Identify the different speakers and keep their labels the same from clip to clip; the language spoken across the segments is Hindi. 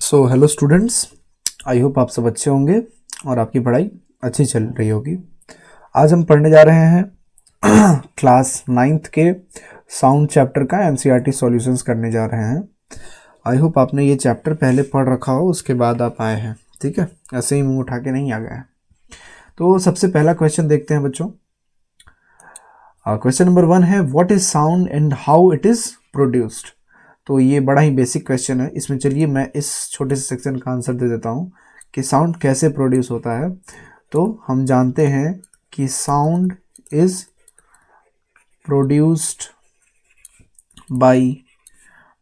Speaker 1: सो हेलो स्टूडेंट्स, आई होप आप सब अच्छे होंगे और आपकी पढ़ाई अच्छी चल रही होगी। आज हम पढ़ने जा रहे हैं क्लास 9th के साउंड चैप्टर का एनसीईआरटी सॉल्यूशंस करने जा रहे हैं। आई होप आपने ये चैप्टर पहले पढ़ रखा हो, उसके बाद आप आए हैं। ठीक है, ऐसे ही मुंह उठा के नहीं आ गए। तो सबसे पहला क्वेश्चन देखते हैं बच्चों। क्वेश्चन नंबर 1 है, what is sound and how it is produced. तो ये बड़ा ही बेसिक क्वेश्चन है। इसमें चलिए मैं इस छोटे से सेक्शन का आंसर दे देता हूँ कि साउंड कैसे प्रोड्यूस होता है। तो हम जानते हैं कि sound is produced by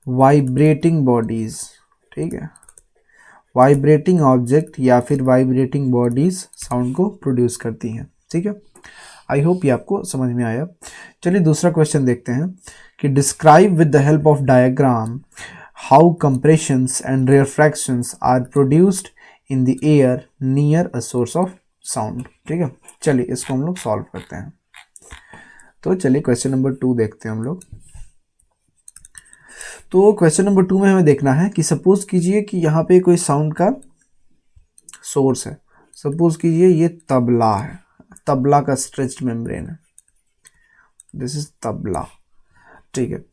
Speaker 1: vibrating bodies. ठीक है, वाइब्रेटिंग ऑब्जेक्ट या फिर वाइब्रेटिंग बॉडीज साउंड को प्रोड्यूस करती हैं। ठीक है, आई होप ये आपको समझ में आया। चलिए दूसरा क्वेश्चन देखते हैं कि describe with the help of diagram how compressions and rarefactions are produced in the air near a source of sound. ठीक है, चलिए इसको हम लोग सॉल्व करते हैं। तो चलिए क्वेश्चन नंबर 2 देखते हैं हम लोग। तो क्वेश्चन नंबर 2 में हमें देखना है कि सपोज कीजिए कि यहाँ पे कोई साउंड का सोर्स है। सपोज कीजिए ये तबला है, तबला का स्ट्रेच्ड मेम्ब्रेन है, दिस इज तबला। ठीक है,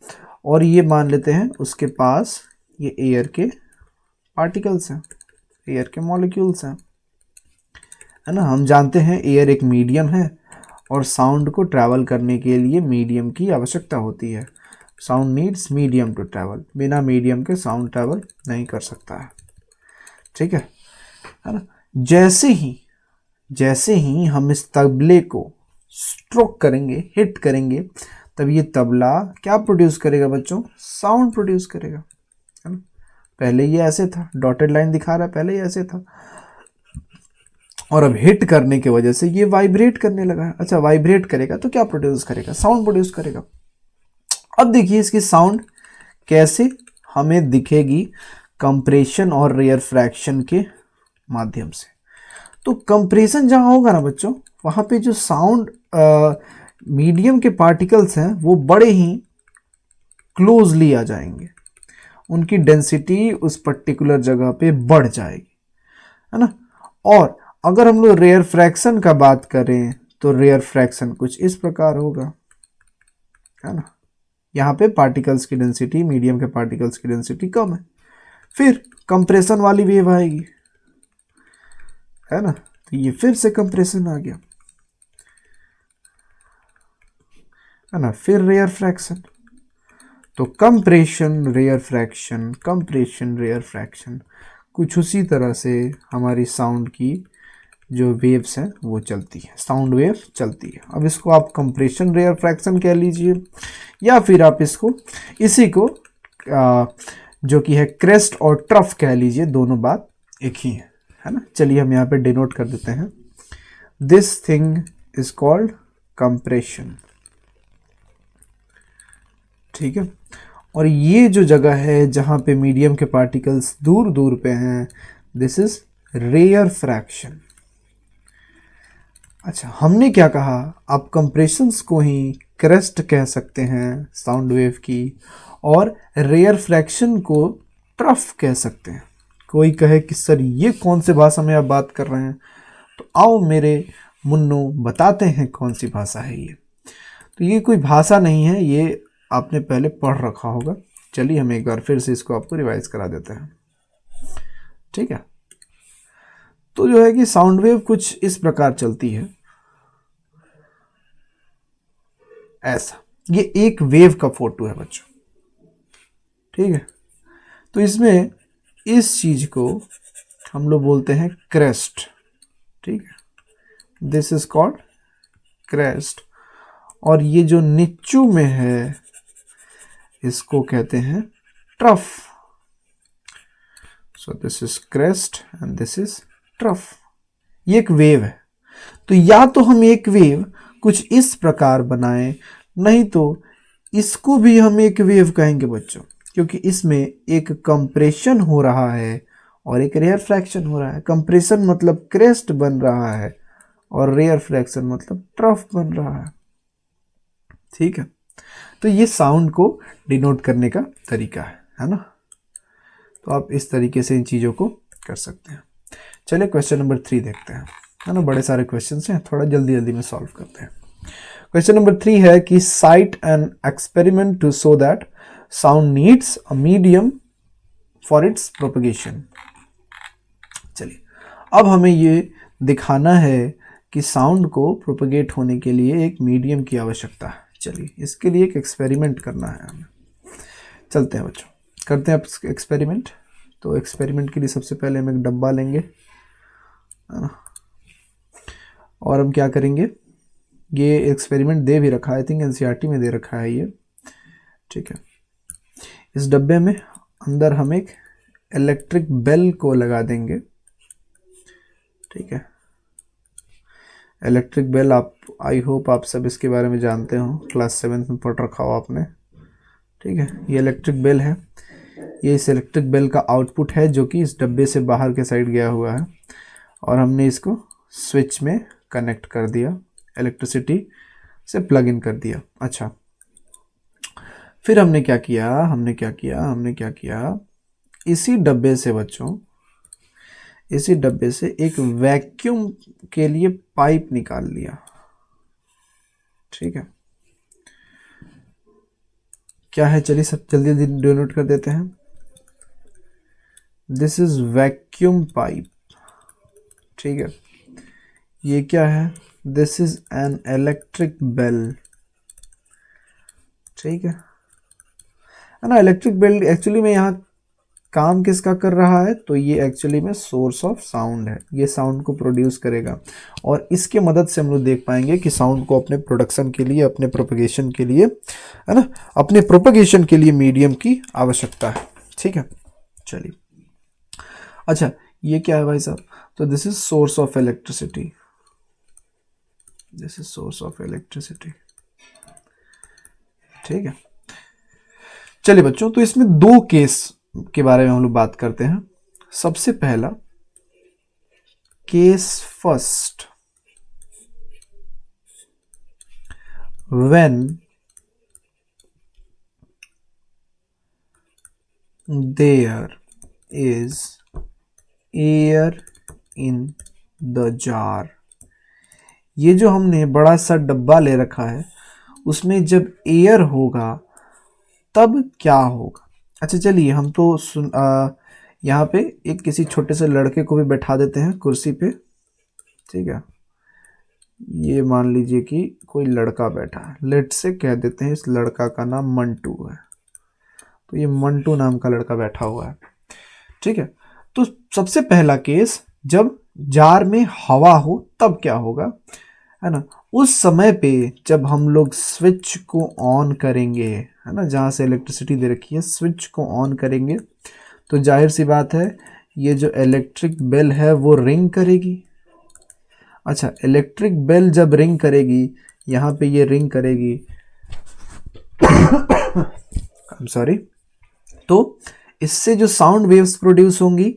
Speaker 1: और ये मान लेते हैं उसके पास ये एयर के पार्टिकल्स हैं, एयर के मॉलिक्यूल्स हैं, है ना। हम जानते हैं एयर एक मीडियम है और साउंड को ट्रैवल करने के लिए मीडियम की आवश्यकता होती है। Sound needs medium to travel, बिना मीडियम के साउंड ट्रैवल नहीं कर सकता है। ठीक है ना। जैसे ही हम इस तबले को स्ट्रोक करेंगे, हिट करेंगे, तब ये तबला क्या प्रोड्यूस करेगा बच्चों? साउंड प्रोड्यूस करेगा, है ना। पहले ये ऐसे था, डॉटेड लाइन दिखा रहा है, पहले ये ऐसे था और अब हिट करने की वजह से ये वाइब्रेट करने लगा है। अच्छा, वाइब्रेट करेगा तो क्या प्रोड्यूस करेगा? साउंड प्रोड्यूस करेगा। अब देखिए इसकी साउंड कैसे हमें दिखेगी, कंप्रेशन और रेयरफ्रैक्शन के माध्यम से। तो कंप्रेशन जहां होगा ना बच्चों, वहां पे जो साउंड मीडियम के पार्टिकल्स हैं वो बड़े ही क्लोजली आ जाएंगे, उनकी डेंसिटी उस पर्टिकुलर जगह पे बढ़ जाएगी, है ना। और अगर हम लोग रेयर फ्रैक्शन का बात करें तो रेयर फ्रैक्शन कुछ इस प्रकार होगा, है ना। यहाँ पे पार्टिकल्स की डेंसिटी, मीडियम के पार्टिकल्स की डेंसिटी कम है, फिर कंप्रेशन वाली वेव आएगी, है ना। तो ये फिर से कंप्रेशन आ गया, है ना। फिर रेयर फ्रैक्शन, तो compression rarefaction, compression rarefaction, कुछ उसी तरह से हमारी साउंड की जो वेव्स हैं वो चलती है, साउंड वेव चलती है। अब इसको आप कंप्रेशन रेयर फ्रैक्शन कह लीजिए या फिर आप इसको इसी को जो कि है क्रेस्ट और ट्रफ कह लीजिए, दोनों बात एक ही है ना। चलिए हम यहाँ पे डिनोट कर देते हैं, this thing is called compression. ठीक है, और ये जो जगह है जहाँ पे मीडियम के पार्टिकल्स दूर दूर पे हैं, दिस इज रेयर फ्रैक्शन। अच्छा, हमने क्या कहा? आप कंप्रेशंस को ही क्रेस्ट कह सकते हैं साउंड वेव की, और रेयर फ्रैक्शन को ट्रफ कह सकते हैं। कोई कहे कि सर ये कौन से भाषा में आप बात कर रहे हैं, तो आओ मेरे मुन्नो बताते हैं कौन सी भाषा है ये। तो ये कोई भाषा नहीं है, ये आपने पहले पढ़ रखा होगा। चलिए हम एक बार फिर से इसको आपको रिवाइज करा देते हैं। ठीक है, तो जो है कि साउंड वेव कुछ इस प्रकार चलती है, ऐसा। ये एक वेव का फोटो है बच्चों, ठीक है। तो इसमें इस चीज को हम लोग बोलते हैं क्रेस्ट। ठीक है, दिस इज कॉल्ड क्रेस्ट, और ये जो नीचू में है इसको कहते हैं trough. So this is crest and this is trough. ये एक वेव है। तो या तो हम एक वेव कुछ इस प्रकार बनाएं, नहीं तो इसको भी हम एक वेव कहेंगे बच्चों, क्योंकि इसमें एक कंप्रेशन हो रहा है और एक रेयर फ्रैक्शन हो रहा है। कंप्रेशन मतलब क्रेस्ट बन रहा है और रेयर फ्रैक्शन मतलब ट्रफ बन रहा है। ठीक है, तो ये साउंड को डिनोट करने का तरीका है ना। तो आप इस तरीके से इन चीज़ों को कर सकते हैं। चलिए क्वेश्चन नंबर 3 देखते हैं, है ना, बड़े सारे क्वेश्चन हैं, थोड़ा जल्दी जल्दी में सॉल्व करते हैं। क्वेश्चन नंबर 3 है कि cite an experiment to show that sound needs a medium for its propagation. चलिए अब हमें ये दिखाना है कि साउंड को प्रोपगेट होने के लिए एक मीडियम की आवश्यकता है। चलिए इसके लिए एक एक्सपेरिमेंट करना है हमें। चलते हैं बच्चों, करते हैं एक्सपेरिमेंट। तो एक्सपेरिमेंट के लिए सबसे पहले हम एक डब्बा लेंगे, है ना, और हम क्या करेंगे, ये एक्सपेरिमेंट दे भी रखा है, आई थिंक एनसीईआरटी में दे रखा है ये, ठीक है। इस डब्बे में अंदर हम एक इलेक्ट्रिक बेल को लगा देंगे, ठीक है। इलेक्ट्रिक बेल, आप आई होप आप सब इसके बारे में जानते हो, क्लास 7 में पढ़ रखा हो आपने, ठीक है। ये इलेक्ट्रिक बेल है, ये इस इलेक्ट्रिक बेल का आउटपुट है जो कि इस डब्बे से बाहर के साइड गया हुआ है, और हमने इसको स्विच में कनेक्ट कर दिया, इलेक्ट्रिसिटी से प्लग इन कर दिया। अच्छा, फिर हमने क्या किया, इसी डब्बे से बच्चों, इसी डब्बे से एक वैक्यूम के लिए पाइप निकाल लिया, ठीक है। क्या है, चलिए सब जल्दी जल्दी डिनोट कर देते हैं। दिस इज वैक्यूम पाइप, ठीक है। ये क्या है, this is an electric bell, ठीक है ना। इलेक्ट्रिक बेल एक्चुअली में यहाँ काम किसका कर रहा है, तो ये एक्चुअली में सोर्स ऑफ साउंड है, ये साउंड को प्रोड्यूस करेगा, और इसके मदद से हम लोग देख पाएंगे कि साउंड को अपने प्रोडक्शन के लिए, अपने प्रोपगेशन के लिए, है ना, अपने प्रोपगेशन के लिए मीडियम की आवश्यकता है, ठीक है। चलिए, अच्छा ये क्या है भाई साहब, तो this is source of electricity, this is source of electricity, ठीक है। चलिए बच्चों, तो इसमें दो केस के बारे में हम लोग बात करते हैं। सबसे पहला case first, when there is air in the jar. ये जो हमने बड़ा सा डब्बा ले रखा है, उसमें जब एयर होगा तब क्या होगा। अच्छा चलिए, हम तो यहाँ पे एक किसी छोटे से लड़के को भी बैठा देते हैं कुर्सी पे, ठीक है। ये मान लीजिए कि कोई लड़का बैठा है, लेट से कह देते हैं इस लड़का का नाम मंटू है, तो ये मंटू नाम का लड़का बैठा हुआ है, ठीक है। तो सबसे पहला केस, जब जार में हवा हो तब क्या होगा, है ना। उस समय पे जब हम लोग स्विच को ऑन करेंगे, है ना, जहाँ से इलेक्ट्रिसिटी दे रखी है, स्विच को ऑन करेंगे, तो जाहिर सी बात है ये जो इलेक्ट्रिक बेल है वो रिंग करेगी। अच्छा, इलेक्ट्रिक बेल जब रिंग करेगी, यहाँ पे ये रिंग करेगी आई एम सॉरी, तो इससे जो साउंड वेव्स प्रोड्यूस होंगी,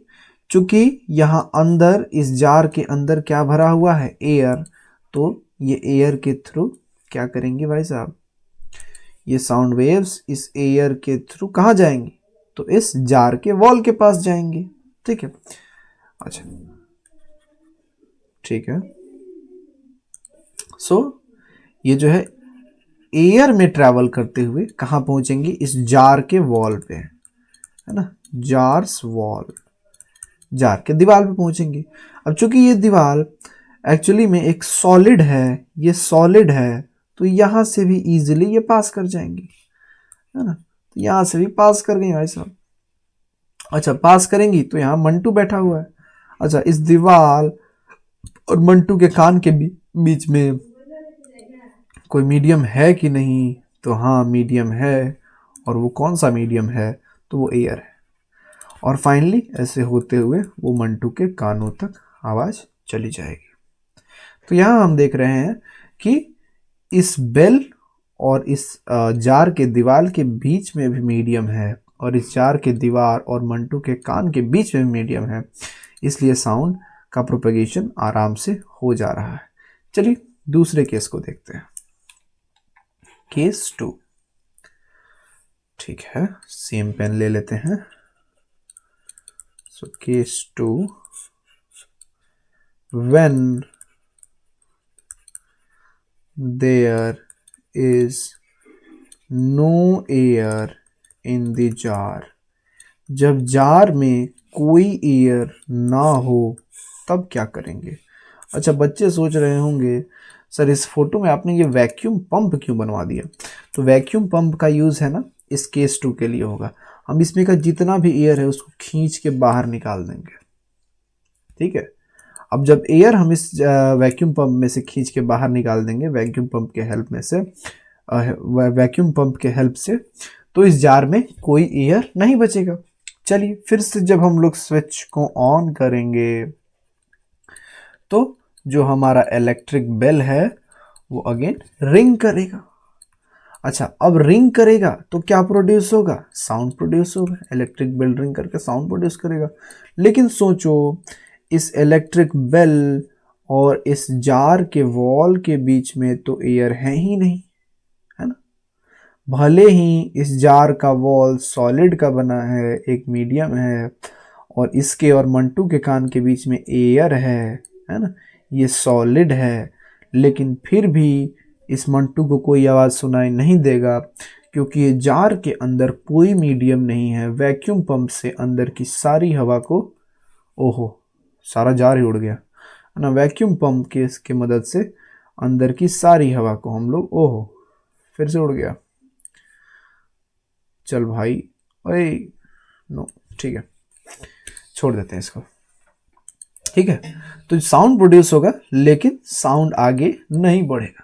Speaker 1: चूंकि यहाँ अंदर इस जार के अंदर क्या भरा हुआ है, एयर, तो ये एयर के थ्रू क्या करेंगे भाई साहब, ये साउंड वेव्स इस एयर के थ्रू कहाँ जाएंगी, तो इस जार के वॉल के पास जाएंगे, ठीक है। अच्छा ठीक है, सो ये जो है एयर में ट्रैवल करते हुए कहाँ पहुंचेंगे, इस जार के वॉल पे, है ना, जार्स वॉल, जार के दीवार पे पहुंचेंगे। अब चूंकि ये दीवार एक्चुअली में एक सॉलिड है, ये सॉलिड है, तो यहां से भी इजीली ये पास कर जाएंगी, है ना, यहां से भी पास कर गई भाई साहब। अच्छा, पास करेंगी तो यहाँ मंटू बैठा हुआ है। अच्छा, इस दीवार और मंटू के कान के बीच में कोई मीडियम है कि नहीं, तो हाँ मीडियम है, और वो कौन सा मीडियम है, तो वो एयर है। और फाइनली ऐसे होते हुए वो मंटू के कानों तक आवाज़ चली जाएगी। तो यहाँ हम देख रहे हैं कि इस बेल और इस जार के दीवार के बीच में भी मीडियम है, और इस जार के दीवार और मंटू के कान के बीच में भी मीडियम है, इसलिए साउंड का प्रोपगेशन आराम से हो जा रहा है। चलिए दूसरे केस को देखते हैं, केस 2, ठीक है। सेम पेन ले लेते हैं, so case 2, when there is no air in the jar, जब जार में कोई एयर ना हो तब क्या करेंगे। अच्छा, बच्चे सोच रहे होंगे सर इस फोटो में आपने ये वैक्यूम पंप क्यों बनवा दिया। तो वैक्यूम पंप का यूज़ है ना इस केस 2 के लिए होगा। हम इसमें का जितना भी एयर है उसको खींच के बाहर निकाल देंगे, ठीक है। अब जब एयर हम इस वैक्यूम पंप में से खींच के बाहर निकाल देंगे वैक्यूम पंप के हेल्प में से, वैक्यूम पंप के हेल्प से, तो इस जार में कोई एयर नहीं बचेगा। चलिए फिर से जब हम लोग स्विच को ऑन करेंगे तो जो हमारा इलेक्ट्रिक बेल है वो अगेन रिंग करेगा। अच्छा, अब रिंग करेगा तो क्या प्रोड्यूस होगा, साउंड प्रोड्यूस होगा। इलेक्ट्रिक बेल रिंग करके साउंड प्रोड्यूस करेगा। लेकिन सोचो इस इलेक्ट्रिक बेल और इस जार के वॉल के बीच में तो एयर है ही नहीं, है ना। भले ही इस जार का वॉल सॉलिड का बना है, एक मीडियम है, और इसके और मंटू के कान के बीच में एयर है ना, ये सॉलिड है, लेकिन फिर भी इस मंटू को कोई आवाज़ सुनाई नहीं देगा क्योंकि ये जार के अंदर कोई मीडियम नहीं है। वैक्यूम पंप से अंदर की सारी हवा को, ओहो सारा जार ही उड़ गया, है ना। वैक्यूम पंप के इसके मदद से अंदर की सारी हवा को हम लोग, ओहो फिर से उड़ गया, चल भाई ओए नो, ठीक है छोड़ देते हैं इसको, ठीक है। तो साउंड प्रोड्यूस होगा लेकिन साउंड आगे नहीं बढ़ेगा,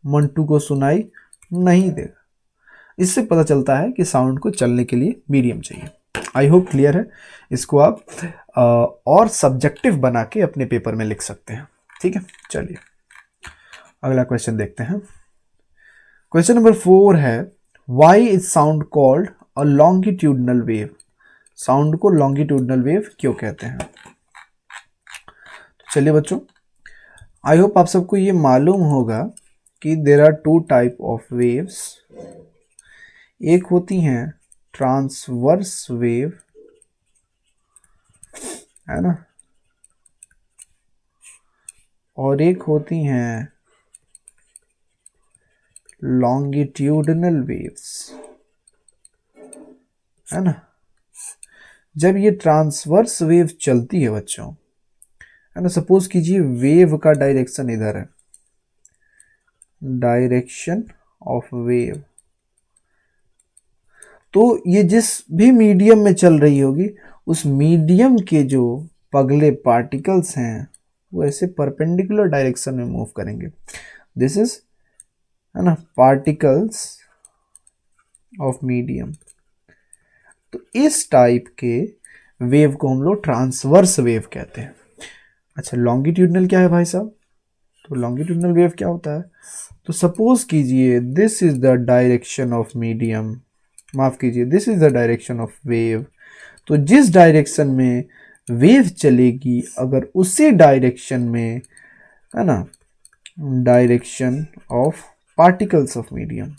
Speaker 1: मंटू को सुनाई नहीं देगा। इससे पता चलता है कि साउंड को चलने के लिए मीडियम चाहिए। आई होप क्लियर है। इसको आप और सब्जेक्टिव बना के अपने पेपर में लिख सकते हैं, ठीक है। चलिए अगला क्वेश्चन देखते हैं। क्वेश्चन नंबर 4 है, why is sound called a longitudinal wave. Sound को लॉन्गिट्यूडनल वेव क्यों कहते हैं। तो चलिए बच्चों, आई होप आप सबको ये मालूम होगा कि there are 2 type of waves. एक होती हैं ट्रांसवर्स वेव, है ना, और एक होती हैं लॉन्गिट्यूडनल वेव्स, है ना। जब ये ट्रांसवर्स वेव चलती है बच्चों, है ना, सपोज कीजिए वेव का डायरेक्शन इधर है, डायरेक्शन ऑफ वेव, तो ये जिस भी मीडियम में चल रही होगी उस मीडियम के जो पगले पार्टिकल्स हैं वो ऐसे परपेंडिकुलर डायरेक्शन में मूव करेंगे। दिस इज, है ना, पार्टिकल्स ऑफ मीडियम। तो इस टाइप के वेव को हम लोग ट्रांसवर्स वेव कहते हैं। अच्छा, लॉन्गिट्यूडनल क्या है भाई साहब। तो लॉन्गिट्यूडनल वेव क्या होता है, तो सपोज कीजिए this is the direction of medium, माफ कीजिए this is the direction of wave. तो जिस डायरेक्शन में वेव चलेगी अगर उसी डायरेक्शन में, है ना, direction of particles of medium,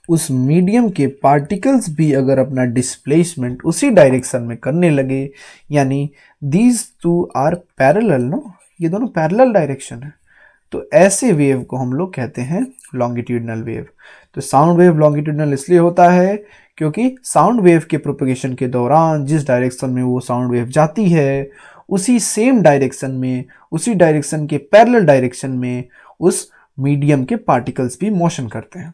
Speaker 1: उस मीडियम के पार्टिकल्स भी अगर अपना डिस्प्लेसमेंट उसी डायरेक्शन में करने लगे, यानी these two are parallel, no, ये दोनों पैरेलल डायरेक्शन है, तो ऐसे वेव को हम लोग कहते हैं लॉन्गिट्यूडनल वेव। तो साउंड वेव लॉन्गिट्यूडनल इसलिए होता है क्योंकि साउंड वेव के प्रोपगेशन के दौरान जिस डायरेक्शन में वो साउंड वेव जाती है उसी सेम डायरेक्शन में, उसी डायरेक्शन के पैरेलल डायरेक्शन में उस मीडियम के पार्टिकल्स भी मोशन करते हैं।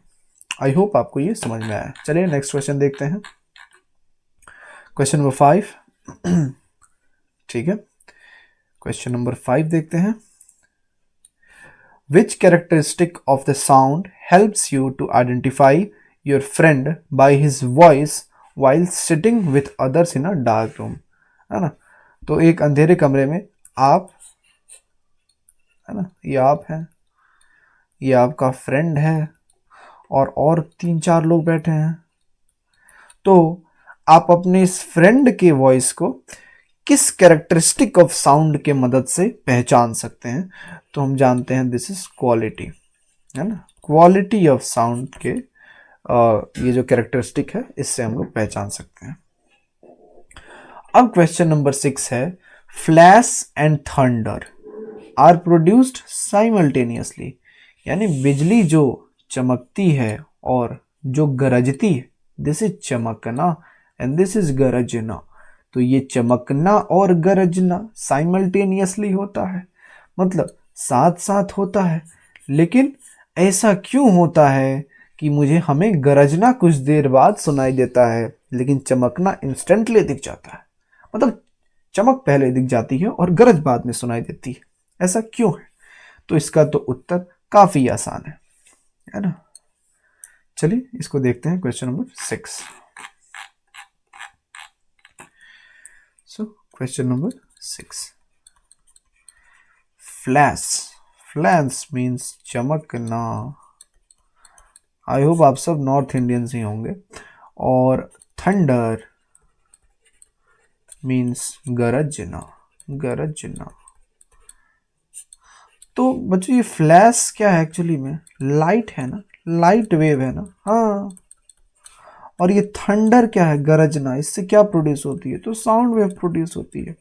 Speaker 1: आई होप आपको ये समझ में आया। चलिए नेक्स्ट क्वेश्चन देखते हैं, क्वेश्चन नंबर 5, ठीक है। क्वेश्चन नंबर 5 देखते हैं। Which characteristic of the sound helps you to identify your friend by his voice while sitting with others in a dark room, है ना। तो एक अंधेरे कमरे में आप, है ना, ये आप हैं, ये आपका फ्रेंड है और 3-4 लोग बैठे हैं। तो आप अपने इस फ्रेंड के वॉइस को किस कैरेक्टरिस्टिक ऑफ साउंड के मदद से पहचान सकते हैं। तो हम जानते हैं दिस इज क्वालिटी, है ना, क्वालिटी ऑफ साउंड के ये जो कैरेक्टरिस्टिक है इससे हम लोग पहचान सकते हैं। अब क्वेश्चन नंबर 6 है, flash and thunder are produced simultaneously, यानी बिजली जो चमकती है और जो गरजती है, दिस इज चमकना एंड दिस इज गरजना। तो ये चमकना और गरजना साइमल्टेनियसली होता है, मतलब साथ साथ होता है। लेकिन ऐसा क्यों होता है कि हमें गरजना कुछ देर बाद सुनाई देता है लेकिन चमकना इंस्टेंटली दिख जाता है, मतलब चमक पहले दिख जाती है और गरज बाद में सुनाई देती है, ऐसा क्यों है? तो इसका तो उत्तर काफी आसान है ना। चलिए इसको देखते हैं, question number 6। So question number 6, flash, flash means चमकना। आई होप आप सब नॉर्थ इंडियंस ही होंगे। और थंडर मीन्स गरजना, गरजना। तो बच्चों ये फ्लैश क्या है एक्चुअली में? लाइट है ना, लाइट वेव है ना। हाँ, और ये थंडर क्या है? गरजना। इससे क्या प्रोड्यूस होती है? तो साउंड वेव प्रोड्यूस होती है।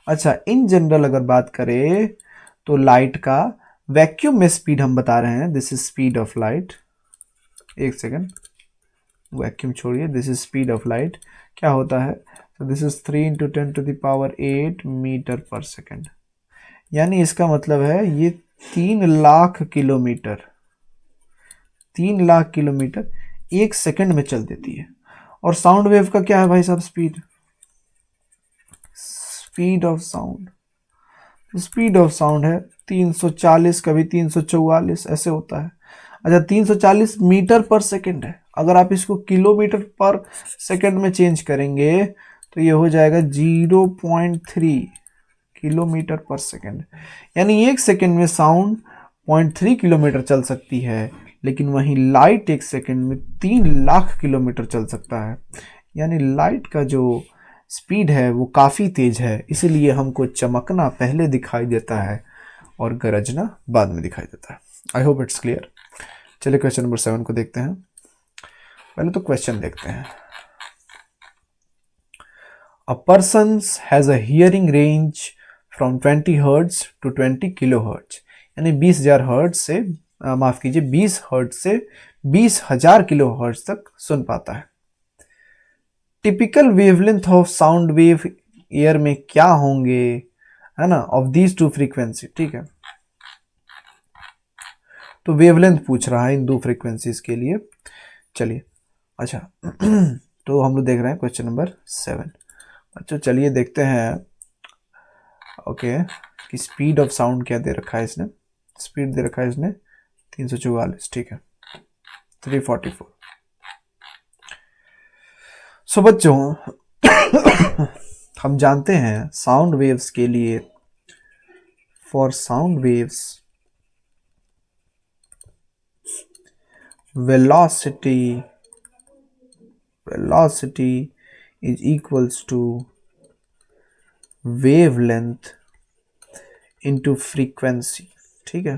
Speaker 1: अच्छा, इन जनरल अगर बात करें तो लाइट का वैक्यूम में स्पीड हम बता रहे हैं, this is speed of light. एक सेकेंड, वैक्यूम छोड़िए, this is speed of light. क्या होता है? तो दिस इज 3 × 10⁸ मीटर पर सेकेंड, यानी इसका मतलब है ये 3 लाख किलोमीटर, 3 लाख किलोमीटर एक सेकंड में चल देती है। और साउंड वेव का क्या है भाई साहब? Speed, speed of sound, speed of sound है 340, कभी 344 ऐसे होता है। अच्छा, 340 मीटर पर सेकंड है। अगर आप इसको किलोमीटर पर सेकंड में चेंज करेंगे तो ये हो जाएगा 0.3 किलोमीटर पर सेकंड, यानी एक सेकंड में साउंड 0.3 किलोमीटर चल सकती है, लेकिन वहीं लाइट एक सेकंड में 3 लाख किलोमीटर चल सकता है। यानी लाइट का जो स्पीड है वो काफ़ी तेज है, इसीलिए हमको चमकना पहले दिखाई देता है और गरजना बाद में दिखाई देता है। आई होप इट्स क्लियर। चलिए क्वेश्चन नंबर 7 को देखते हैं। पहले तो क्वेश्चन देखते हैं। A person has a hearing range from 20 hertz to 20 kilo hertz, यानी 20,000 हर्ट्ज से माफ कीजिए 20 हर्ट्ज से 20,000 किलो हर्ट्ज तक सुन पाता है। Typical wavelength of sound wave air में क्या होंगे, है ना, ऑफ दीज टू फ्रीक्वेंसी। ठीक है, तो वेवलेंथ पूछ रहा है इन दो फ्रीक्वेंसीज के लिए। चलिए, अच्छा तो हम लोग देख रहे हैं क्वेश्चन नंबर 7। अच्छा चलिए देखते हैं, ओके, कि स्पीड ऑफ साउंड क्या दे रखा है इसने। स्पीड दे रखा है इसने 344, ठीक है, 344। सो बच्चों हम जानते हैं साउंड वेव्स के लिए, for sound waves velocity is equals to wavelength into frequency। ठीक है,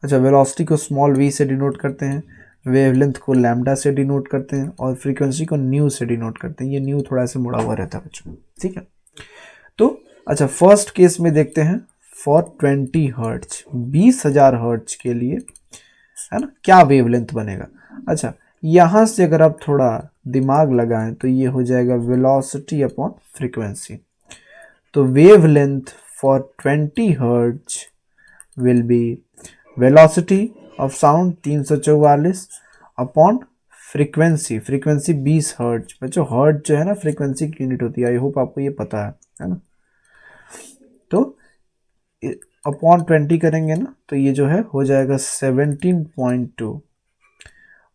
Speaker 1: अच्छा, वेलोसिटी को स्मॉल v से डिनोट करते हैं, वेवलेंथ को लैम्डा से डिनोट करते हैं और फ्रीक्वेंसी को न्यू से डिनोट करते हैं। ये न्यू थोड़ा सा मुड़ा हुआ रहता है बच्चों, ठीक है। तो अच्छा, फर्स्ट केस में देखते हैं फॉर 20 हर्ट्ज, 20,000 हर्ट्ज के लिए, है ना, क्या वेवलेंथ बनेगा। अच्छा, यहां से अगर आप थोड़ा दिमाग लगाएं तो ये हो जाएगा वेलोसिटी अपॉन फ्रीक्वेंसी। तो wavelength for 20 hertz will be velocity of sound 344 upon frequency, frequency 20 hertz. बच्चों हर्ट्ज जो है ना फ्रीक्वेंसी की यूनिट होती है, आई होप आपको ये पता है ना। तो अपॉन 20 करेंगे ना तो ये जो है हो जाएगा 17.2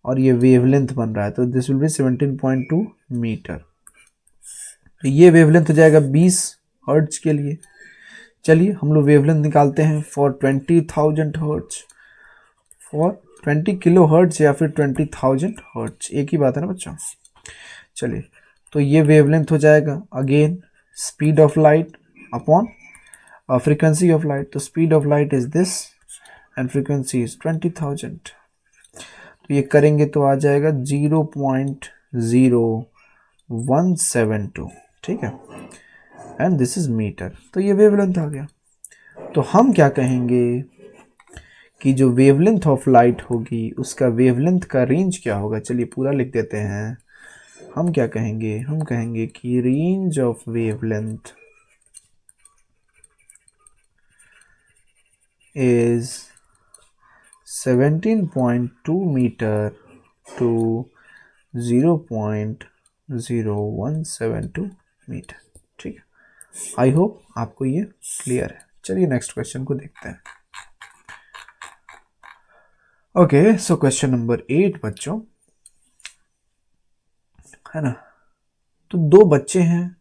Speaker 1: और ये वेवलेंथ बन रहा है, तो दिस विल बी 17.2 मीटर। तो ये वेवलेंथ हो जाएगा 20 हर्ट्ज के लिए। चलिए हम लोग वेवलेंथ निकालते हैं for 20,000 hertz, for 20 kilo hertz या फिर 20,000 हर्ट्ज, एक ही बात है ना बच्चों। चलिए, तो ये वेवलेंथ हो जाएगा again speed of light upon frequency of light। तो speed of light is this and frequency is 20,000। तो ये करेंगे तो आ जाएगा 0.0 172, ठीक है, एंड दिस इज मीटर। तो ये वेवलेंथ आ गया। तो हम क्या कहेंगे कि जो वेवलेंथ ऑफ लाइट होगी उसका वेवलेंथ का रेंज क्या होगा। चलिए पूरा लिख देते हैं। हम क्या कहेंगे, हम कहेंगे कि range of wavelength is 17.2 metre to 0.0172 metre, ठीक है। आई होप आपको ये क्लियर है। चलिए नेक्स्ट क्वेश्चन को देखते हैं। ओके, सो क्वेश्चन नंबर 8 बच्चों, है ना। तो दो बच्चे हैं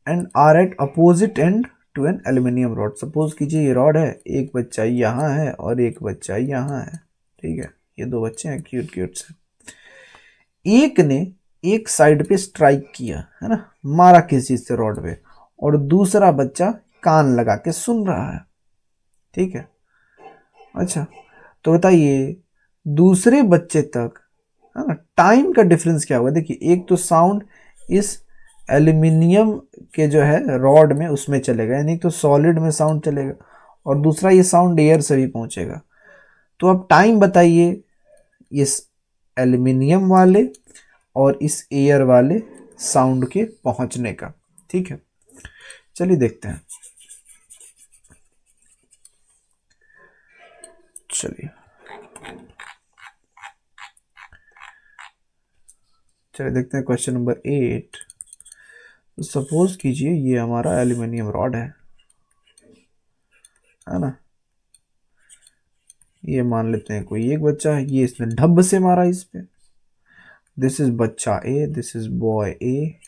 Speaker 1: and are at opposite end to an aluminium rod. Suppose कीजिए ये रॉड है, एक बच्चा यहाँ है और एक बच्चा यहाँ है, ठीक है। ये दो बच्चे हैं क्यूट क्यूट से। एक ने एक साइड पे स्ट्राइक किया, है ना, मारा किसी से रॉड पे, और दूसरा बच्चा कान लगा के सुन रहा है, ठीक है। अच्छा, तो बताइए दूसरे बच्चे तक, है ना, टाइम का डिफरेंस क्या होगा। देखिए एक तो साउंड इस एल्यूमिनियम के जो है रॉड में उसमें चलेगा, यानी तो सॉलिड में साउंड चलेगा, और दूसरा ये साउंड एयर से भी पहुंचेगा। तो अब टाइम बताइए इस एल्यूमिनियम वाले और इस एयर वाले साउंड के पहुंचने का, ठीक है। चलिए देखते हैं। चलिए देखते हैं क्वेश्चन नंबर 8। तो सपोज कीजिए ये हमारा एल्यूमिनियम रॉड है ना। ये मान लेते हैं कोई एक बच्चा है, ये इसने ढब से मारा इस पे। दिस इज बच्चा ए, दिस इज बॉय ए,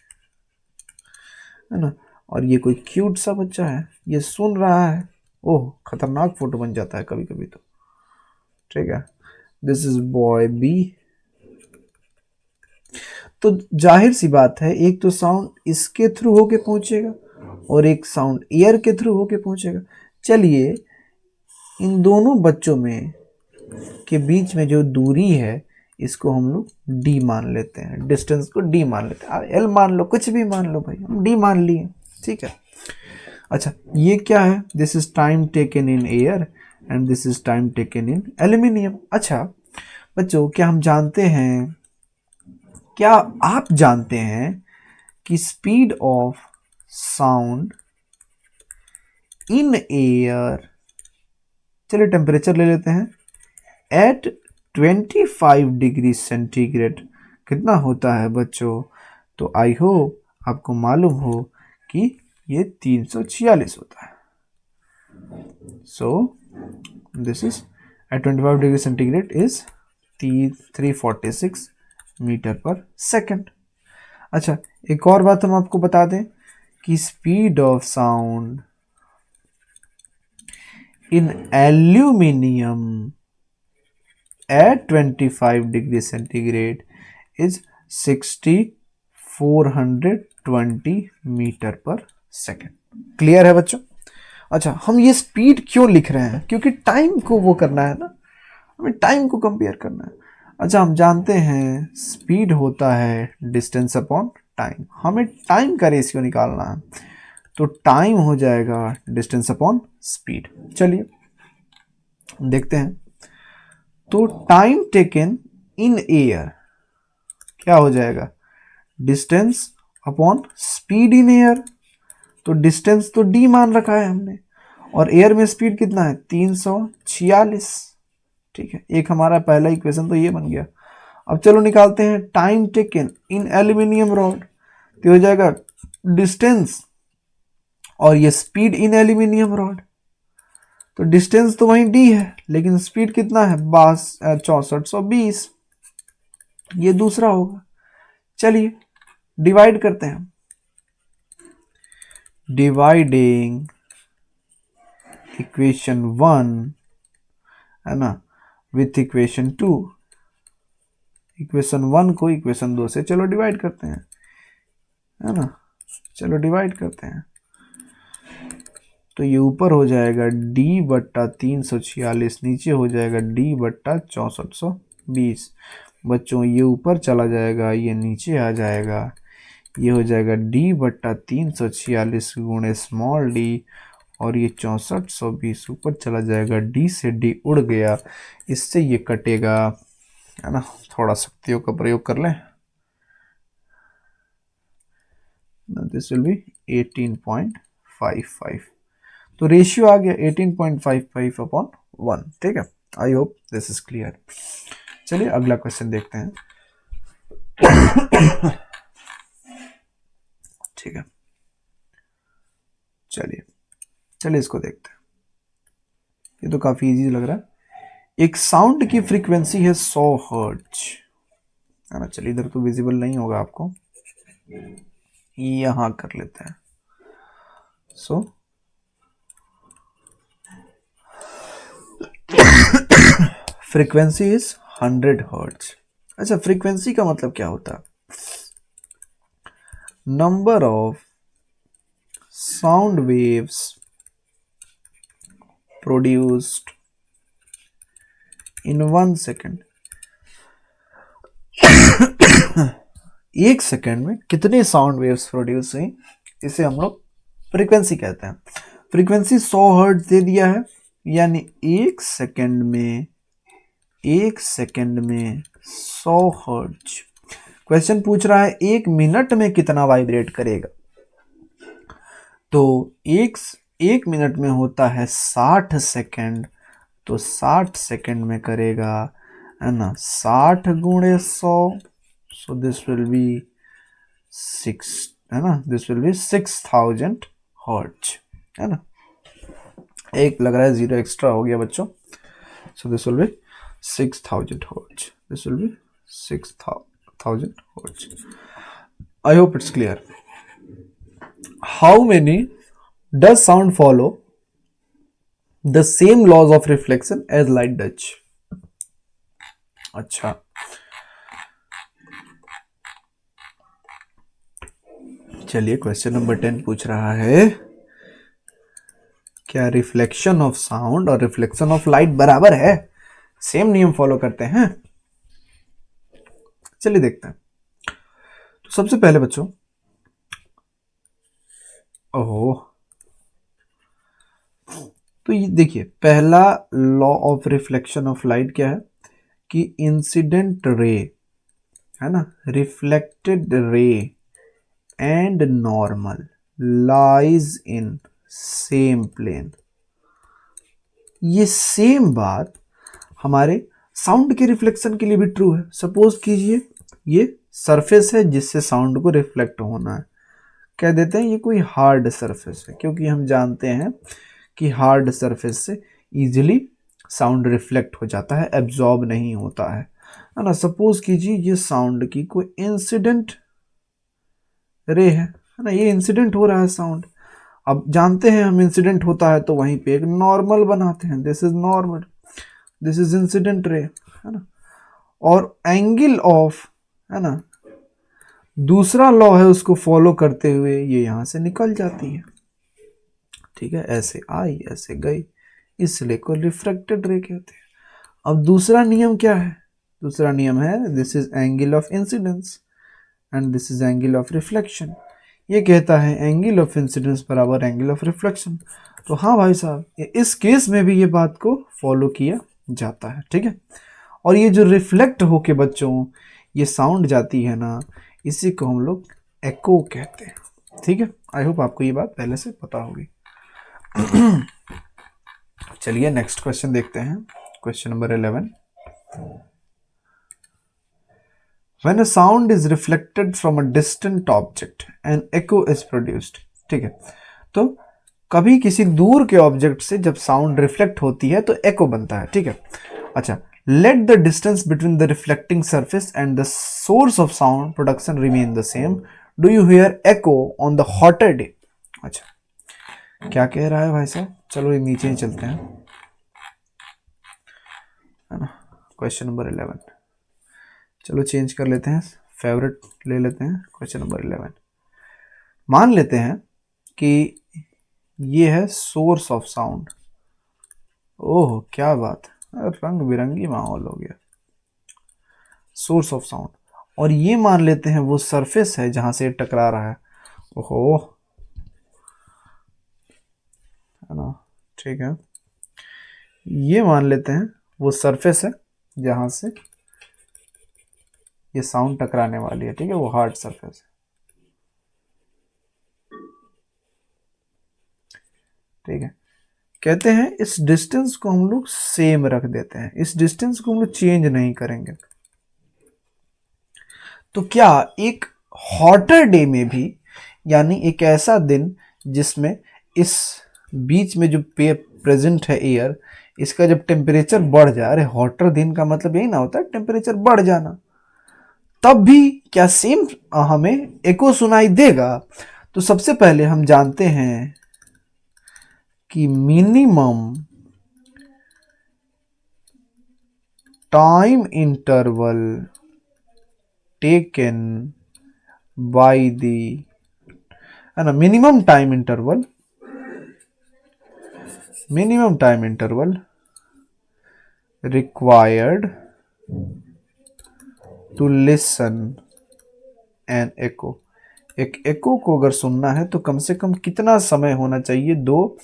Speaker 1: है ना। और ये कोई क्यूट सा बच्चा है, ये सुन रहा है। ओह, खतरनाक फोटो बन जाता है कभी कभी तो, ठीक है। This is boy B. तो जाहिर सी बात है एक तो साउंड इसके थ्रू होके पहुंचेगा और एक साउंड एयर के थ्रू होके पहुंचेगा। चलिए इन दोनों बच्चों में के बीच में जो दूरी है इसको हम लोग डी मान लेते हैं, डिस्टेंस को डी मान लेते हैं। एल मान लो, कुछ भी मान लो भाई, हम डी मान लिए, ठीक है। अच्छा, ये क्या है, this is time taken in air and this is time taken in aluminium. अच्छा बच्चों, क्या हम जानते हैं, क्या आप जानते हैं कि speed of sound in air, चलिए टेम्परेचर ले लेते हैं, एट 25 डिग्री सेंटीग्रेड कितना होता है बच्चों। तो आई होप आपको मालूम हो कि ये 346 होता है। So this is at 25 degree centigrade is 346 metre पर सेकेंड। अच्छा, एक और बात हम आपको बता दें कि speed of sound in aluminium at 25 degree centigrade is 6420 metre पर सेकेंड। क्लियर है बच्चों। अच्छा, हम ये स्पीड क्यों लिख रहे हैं, क्योंकि टाइम को वो करना है ना, हमें टाइम को कंपेयर करना है। अच्छा, हम जानते हैं स्पीड होता है डिस्टेंस अपॉन टाइम, हमें टाइम का रेशियो निकालना है, तो टाइम हो जाएगा डिस्टेंस अपॉन स्पीड। चलिए देखते हैं। तो टाइम टेकन इन एयर क्या हो जाएगा, distance upon speed in air. तो डिस्टेंस तो डी मान रखा है हमने, और एयर में स्पीड कितना है 346, ठीक है। एक हमारा पहला इक्वेशन तो ये बन गया। अब चलो निकालते हैं time taken in aluminium rod. तो हो जाएगा डिस्टेंस और ये स्पीड इन एल्यूमिनियम रॉड। तो डिस्टेंस तो वहीं डी है, लेकिन स्पीड कितना है 6420, ये दूसरा होगा। चलिए डिवाइड करते हैं। डिवाइडिंग इक्वेशन 1, है ना, विथ इक्वेशन 2। इक्वेशन 1 को इक्वेशन 2 से चलो डिवाइड करते हैं, है ना। चलो डिवाइड करते हैं। तो ये ऊपर हो जाएगा डी बट्टा 346, नीचे हो जाएगा डी बट्टा 6420, बच्चों ये ऊपर चला जाएगा, ये नीचे आ जाएगा, ये हो जाएगा D/346 गुणे स्मॉल डी, और ये 6420 ऊपर चला जाएगा, डी से डी उड़ गया, इससे ये कटेगा, है ना। थोड़ा शक्तियों का प्रयोग कर लें, दिस विल बी 18.55। तो रेशियो आ गया 18.55/1। ठीक है, I hope this is clear. चलिए अगला क्वेश्चन देखते हैं। ठीक है, चलिए इसको देखते हैं। ये तो काफी इजी लग रहा है। एक साउंड की फ्रीक्वेंसी है 100 हर्ट्ज, है ना। चलिए इधर तो विजिबल नहीं होगा आपको, यहां कर लेते हैं। सो फ्रीक्वेंसी इज 100 हर्ट्ज। अच्छा, फ्रीक्वेंसी का मतलब क्या होता है? Number of sound waves produced in 1 second. एक सेकेंड में कितने साउंड वेव्स प्रोड्यूस हुई, इसे हम लोग फ्रीक्वेंसी कहते हैं। फ्रीक्वेंसी 100 हर्ट्ज दे दिया है, यानी एक सेकेंड में 100 हर्ट्ज। क्वेश्चन पूछ रहा है एक मिनट में कितना वाइब्रेट करेगा। तो एक मिनट में होता है 60 सेकेंड, तो 60 सेकेंड में करेगा, है ना, 60 गुणे 100, सो दिस विल बी 6, है ना, दिस विल बी 6000 हर्ट्ज, है ना। एक लग रहा है जीरो एक्स्ट्रा हो गया बच्चों, so this will be 6000 hertz, this will be 6000 hertz. I hope it's clear. How many does sound follow the same laws of reflection as light does? अच्छा, चलिए क्वेश्चन नंबर 10 पूछ रहा है, क्या रिफ्लेक्शन ऑफ साउंड और रिफ्लेक्शन ऑफ लाइट बराबर है, सेम नियम फॉलो करते हैं? चलिए देखते हैं। तो सबसे पहले बच्चों, ओहो, तो ये देखिए, पहला law of reflection of light क्या है कि इंसिडेंट रे, है ना, reflected ray and normal lies in same plane. ये सेम बात हमारे साउंड के रिफ्लेक्शन के लिए भी ट्रू है। सपोज कीजिए ये सरफेस है जिससे साउंड को रिफ्लेक्ट होना है, कह देते हैं ये कोई हार्ड सरफेस है, क्योंकि हम जानते हैं कि हार्ड सरफेस से इजीली साउंड रिफ्लेक्ट हो जाता है, एब्जॉर्ब नहीं होता है ना। सपोज कीजिए ये साउंड की कोई इंसिडेंट रे है ना, ये इंसिडेंट हो रहा है साउंड। अब जानते हैं हम इंसिडेंट होता है तो वहीं पे एक नॉर्मल बनाते हैं, this is normal, this is incident ray, है ना। और एंगल ऑफ, है ना, दूसरा लॉ है उसको फॉलो करते हुए ये यहां से निकल जाती है। ठीक है, ऐसे आई ऐसे गई, इसलिए को रिफ्रैक्टेड रे कहते हैं। अब दूसरा नियम क्या है? दूसरा नियम है this is angle of incidence and this is angle of reflection. ये कहता है एंगल ऑफ इंसिडेंस बराबर एंगल ऑफ रिफ्लेक्शन। तो हाँ भाई साहब, इस केस में भी ये बात को फॉलो किया जाता है। ठीक है, और ये जो रिफ्लेक्ट होके बच्चों ये साउंड जाती है ना, इसी को हम लोग एको कहते हैं। ठीक है, आई होप आपको ये बात पहले से पता होगी। चलिए नेक्स्ट क्वेश्चन देखते हैं, question number 11। When a sound is reflected from a distant object, an echo is produced। ठीक है, तो कभी किसी दूर के ऑब्जेक्ट से जब साउंड रिफ्लेक्ट होती है तो एको बनता है। ठीक है, अच्छा, let the distance between the reflecting surface and the source of sound production remain the same. Do you hear echo on the hotter day? अच्छा, क्या कह रहा है भाई साहब? चलो ये नीचे ही चलते हैं, है ना। क्वेश्चन नंबर 11, चलो चेंज कर लेते हैं, फेवरेट ले लेते हैं। क्वेश्चन नंबर 11, मान लेते हैं कि ये है सोर्स ऑफ साउंड। ओह क्या बात, रंग बिरंगी माहौल हो गया। सोर्स ऑफ साउंड, और ये मान लेते हैं वो सरफेस है जहां से टकरा रहा है। ओहो, है ना, ठीक है, ये मान लेते हैं वो सरफेस है जहां से ये साउंड टकराने वाली है, ठीक है, वो हार्ड सरफेस है, ठीक है। कहते हैं इस डिस्टेंस को हम लोग सेम रख देते हैं, इस डिस्टेंस को हम लोग चेंज नहीं करेंगे। तो क्या एक हॉटर डे में भी, यानी एक ऐसा दिन जिसमें इस बीच में जो प्रेजेंट है एयर, इसका जब टेम्परेचर बढ़ जाए, अरे हॉटर दिन का मतलब यही ना होता है टेम्परेचर बढ़ जाना, तब भी क्या सेम हमें एको सुनाई देगा? तो सबसे पहले हम जानते हैं कि minimum time interval taken by the, है ना, minimum time interval required to listen an echo. एक एको को अगर सुनना है तो कम से कम कितना समय होना चाहिए दो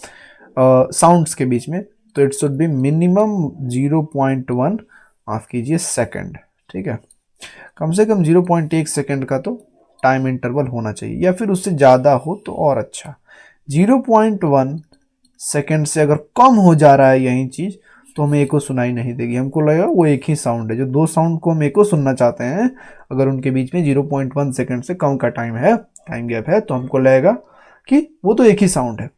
Speaker 1: साउंड्स के बीच में? तो इट शुड बी मिनिमम 0.1, माफ कीजिए, सेकंड, ठीक है, कम से कम 0.1 सेकंड का तो टाइम इंटरवल होना चाहिए, या फिर उससे ज़्यादा हो तो और अच्छा। 0.1 सेकंड से अगर कम हो जा रहा है यही चीज़, तो हमें एको सुनाई नहीं देगी, हमको लगेगा वो एक ही साउंड है। जो दो साउंड को हम एको सुनना चाहते हैं, अगर उनके बीच में 0.1 सेकंड से कम का टाइम गैप है, तो हमको लगेगा कि वो तो एक ही साउंड है।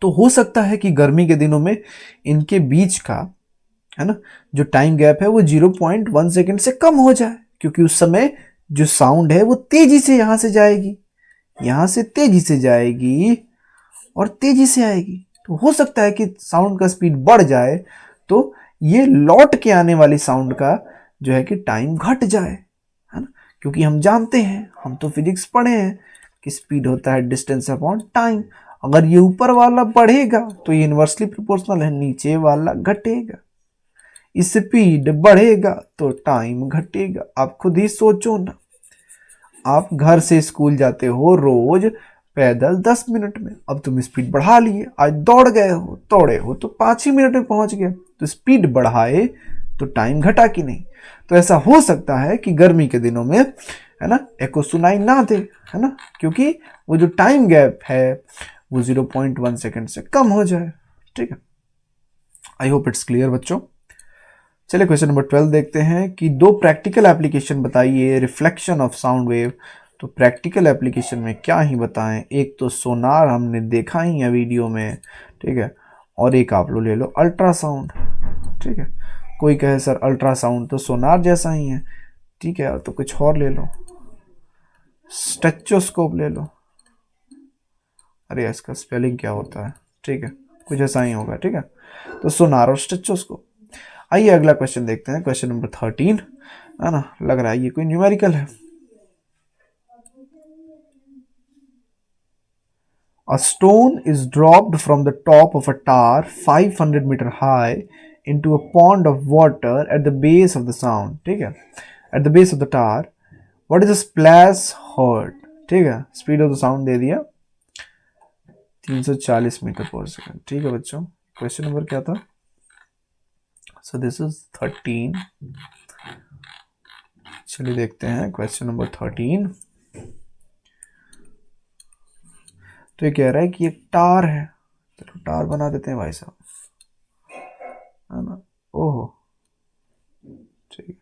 Speaker 1: तो हो सकता है कि गर्मी के दिनों में इनके बीच का, है ना, जो टाइम गैप है वो 0.1 सेकंड से कम हो जाए, क्योंकि उस समय जो साउंड है वो तेजी से यहां से जाएगी, यहां से तेजी से जाएगी और तेजी से आएगी। तो हो सकता है कि साउंड का स्पीड बढ़ जाए, तो ये लौट के आने वाली साउंड का जो है कि टाइम घट जाए, है ना, क्योंकि हम जानते हैं, हम तो फिजिक्स पढ़े हैं कि स्पीड होता है डिस्टेंस अपॉन टाइम। अगर ये ऊपर वाला बढ़ेगा तो ये इनवर्सली प्रोपोर्शनल है, नीचे वाला घटेगा। स्पीड बढ़ेगा तो टाइम घटेगा। आप खुद ही सोचो ना, आप घर से स्कूल जाते हो रोज पैदल 10 मिनट में, अब तुम स्पीड बढ़ा लिए, आज दौड़े हो तो 5 ही मिनट में पहुंच गए, तो स्पीड बढ़ाए तो टाइम घटा कि नहीं? तो ऐसा हो सकता है कि गर्मी के दिनों में, है ना, एको सुनाई ना दे, है ना, क्योंकि वो जो टाइम गैप है वो 0.1 सेकंड से कम हो जाए, ठीक है। आई होप इट्स क्लियर बच्चों। चलिए क्वेश्चन नंबर 12 देखते हैं कि दो प्रैक्टिकल एप्लीकेशन बताइए रिफ्लेक्शन ऑफ साउंड वेव। तो प्रैक्टिकल एप्लीकेशन में क्या ही बताएं, एक तो सोनार हमने देखा ही है वीडियो में, ठीक है, और एक आप लोग ले लो अल्ट्रासाउंड, ठीक है। कोई कहे सर अल्ट्रासाउंड तो सोनार जैसा ही है, ठीक है, तो कुछ और ले लो, स्टेथोस्कोप ले लो, अरे इसका स्पेलिंग क्या होता है, ठीक है, कुछ ऐसा ही होगा, ठीक है। तो सोनार और स्टेथोस्कोप। आइए अगला क्वेश्चन देखते हैं, क्वेश्चन नंबर 13, है ना, लग रहा है ये कोई न्यूमेरिकल है। A stone is dropped from the top of a tower 500 meter high into a pond of water at the base of the sound, ठीक है, at the base of the tower. What is the splash heard? ठीक है, स्पीड ऑफ द साउंड दे दिया 340 मीटर पर सेकंड, ठीक है बच्चों। क्वेश्चन नंबर क्या था? सो दिस इज 13। चलिए देखते हैं क्वेश्चन नंबर 13। तो ये कह रहा है कि एक टार है, चलो टार बना देते हैं भाई साहब, है ना, ओहो, ठीक है,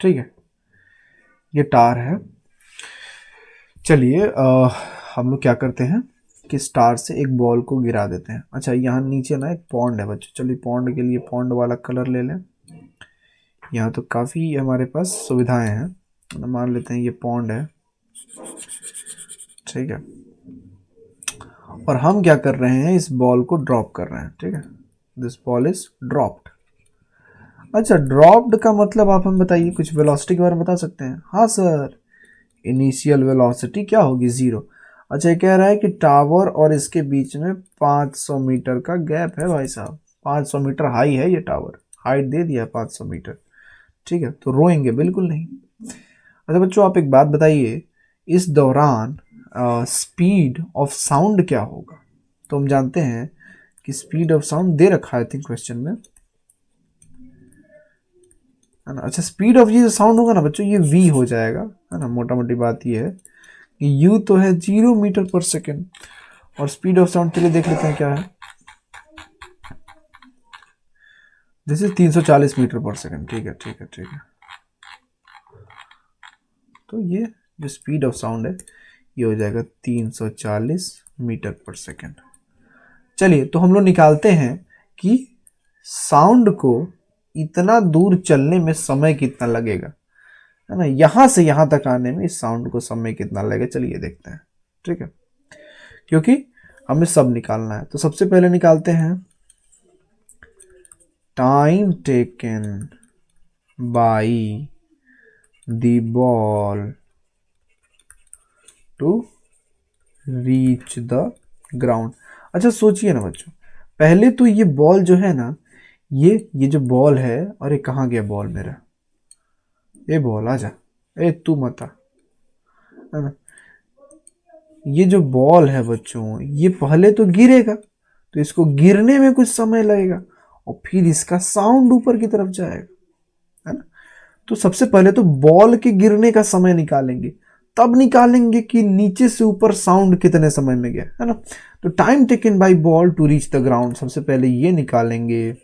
Speaker 1: ठीक है, ये टार है। चलिए हम लोग क्या करते हैं कि स्टार से एक बॉल को गिरा देते हैं। अच्छा, यहाँ नीचे ना एक पॉन्ड है बच्चों, चलिए पॉन्ड के लिए पॉन्ड वाला कलर ले लें। यहाँ तो काफ़ी हमारे पास सुविधाएं हैं, मान लेते हैं ये पॉन्ड है, ठीक है, और हम क्या कर रहे हैं, इस बॉल को ड्रॉप कर रहे हैं, ठीक है, दिस बॉल इज ड्रॉप्ड। अच्छा, ड्रॉप्ड का मतलब आप हम बताइए, कुछ वेलोसिटी के बारे में बता सकते हैं? हाँ सर, इनिशियल वेलोसिटी क्या होगी? 0। अच्छा, ये कह रहा है कि टावर और इसके बीच में 500 मीटर का गैप है भाई साहब। 500 मीटर हाई है ये टावर, हाइट दे दिया 500 मीटर। ठीक है, तो रोएंगे बिल्कुल नहीं। अच्छा बच्चों, आप एक बात बताइए, इस दौरान स्पीड ऑफ साउंड क्या होगा? तो हम जानते हैं कि स्पीड ऑफ साउंड दे रखा है, आई थिंक क्वेश्चन में, है ना। अच्छा, स्पीड ऑफ ये जो साउंड होगा ना बच्चों, ये v हो जाएगा, है ना। मोटा मोटी बात ये है कि u तो है 0 मीटर पर सेकेंड, और स्पीड ऑफ साउंड के लिए देख लेते हैं क्या है। दिस इज 340 मीटर पर सेकेंड। ठीक है, ठीक है, ठीक है। तो ये जो स्पीड ऑफ साउंड है ये हो जाएगा 340 मीटर पर सेकेंड। चलिए, तो हम लोग निकालते हैं कि साउंड को इतना दूर चलने में समय कितना लगेगा, है ना। यहां से यहां तक आने में इस साउंड को समय कितना लगेगा, चलिए देखते हैं। ठीक है, क्योंकि हमें सब निकालना है, तो सबसे पहले निकालते हैं time taken by the ball to reach the ground. अच्छा सोचिए ना बच्चों, पहले तो ये बॉल जो है ना, ये जो बॉल है, अरे कहाँ गया बॉल मेरा? ए बॉल आजा, ए तू मत आ, है ना। ये जो बॉल है बच्चों, ये पहले तो गिरेगा, तो इसको गिरने में कुछ समय लगेगा, और फिर इसका साउंड ऊपर की तरफ जाएगा, है ना। तो सबसे पहले तो बॉल के गिरने का समय निकालेंगे, तब निकालेंगे कि नीचे से ऊपर साउंड कितने समय में गया, है ना। तो time taken by ball to reach the ground, सबसे पहले ये निकालेंगे।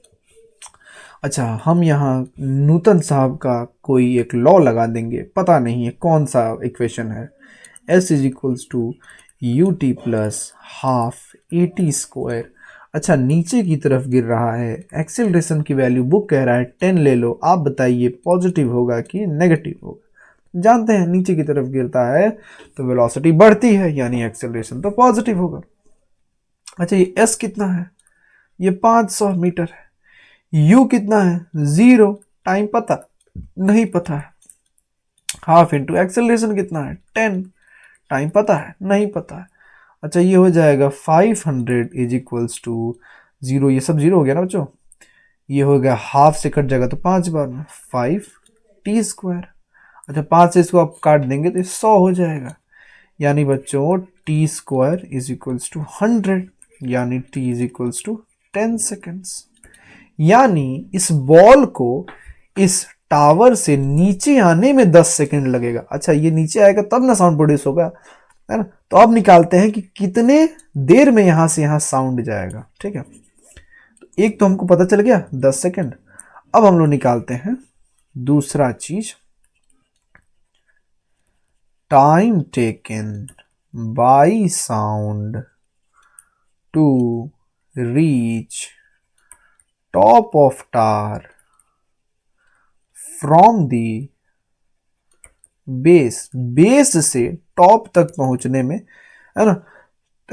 Speaker 1: अच्छा, हम यहाँ नूतन साहब का कोई एक लॉ लगा देंगे, पता नहीं है कौन सा इक्वेशन है। S is equals to u t plus half a t square. अच्छा, नीचे की तरफ गिर रहा है, एक्सेलरेशन की वैल्यू बुक कह रहा है 10 ले लो, आप बताइए पॉजिटिव होगा कि नेगेटिव होगा? जानते हैं नीचे की तरफ गिरता है तो वेलोसिटी बढ़ती है, यानी एक्सेलरेशन तो पॉजिटिव होगा। अच्छा, ये S कितना है? ये 500 मीटर है। U कितना है? 0। टाइम पता नहीं, पता है। हाफ इंटू एक्सेलरेशन कितना है? 10। टाइम पता है? नहीं पता है। अच्छा, ये हो जाएगा 500 इज इक्वल्स टू 0, ये सब 0 हो गया ना बच्चों। ये हो गया, हाफ से कट जाएगा तो 5 बार में 5 टी स्क्वायर। अच्छा, 5 से इसको आप काट देंगे तो 100 हो जाएगा, यानी बच्चों t square is equals to 100, यानी t is equals to 10 seconds. यानी इस बॉल को इस टावर से नीचे आने में 10 सेकंड लगेगा। अच्छा, ये नीचे आएगा तब ना साउंड प्रोड्यूस होगा, है ना। तो अब निकालते हैं कि कितने देर में यहां से यहां साउंड जाएगा। ठीक है, तो एक तो हमको पता चल गया 10 सेकंड। अब हम लोग निकालते हैं दूसरा चीज, time taken by sound to reach top of tower from the base से टॉप तक पहुंचने में, है ना,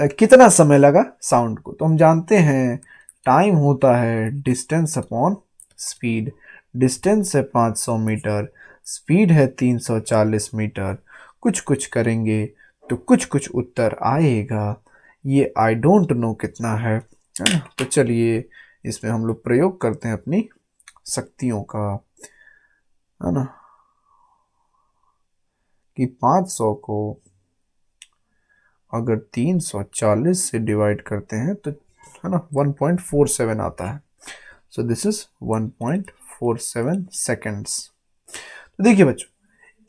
Speaker 1: कितना समय लगा साउंड को? तो हम जानते हैं टाइम होता है डिस्टेंस अपॉन स्पीड। डिस्टेंस है 500 मीटर, स्पीड है 340 मीटर। कुछ कुछ करेंगे तो कुछ कुछ उत्तर आएगा। ये आई डोंट नो कितना है ना। तो चलिए इसमें हम लोग प्रयोग करते हैं अपनी शक्तियों का, है ना, कि 500 को अगर 340 से डिवाइड करते हैं तो, है ना, 1.47 आता है। So this is 1.47 seconds. तो देखिए बच्चों,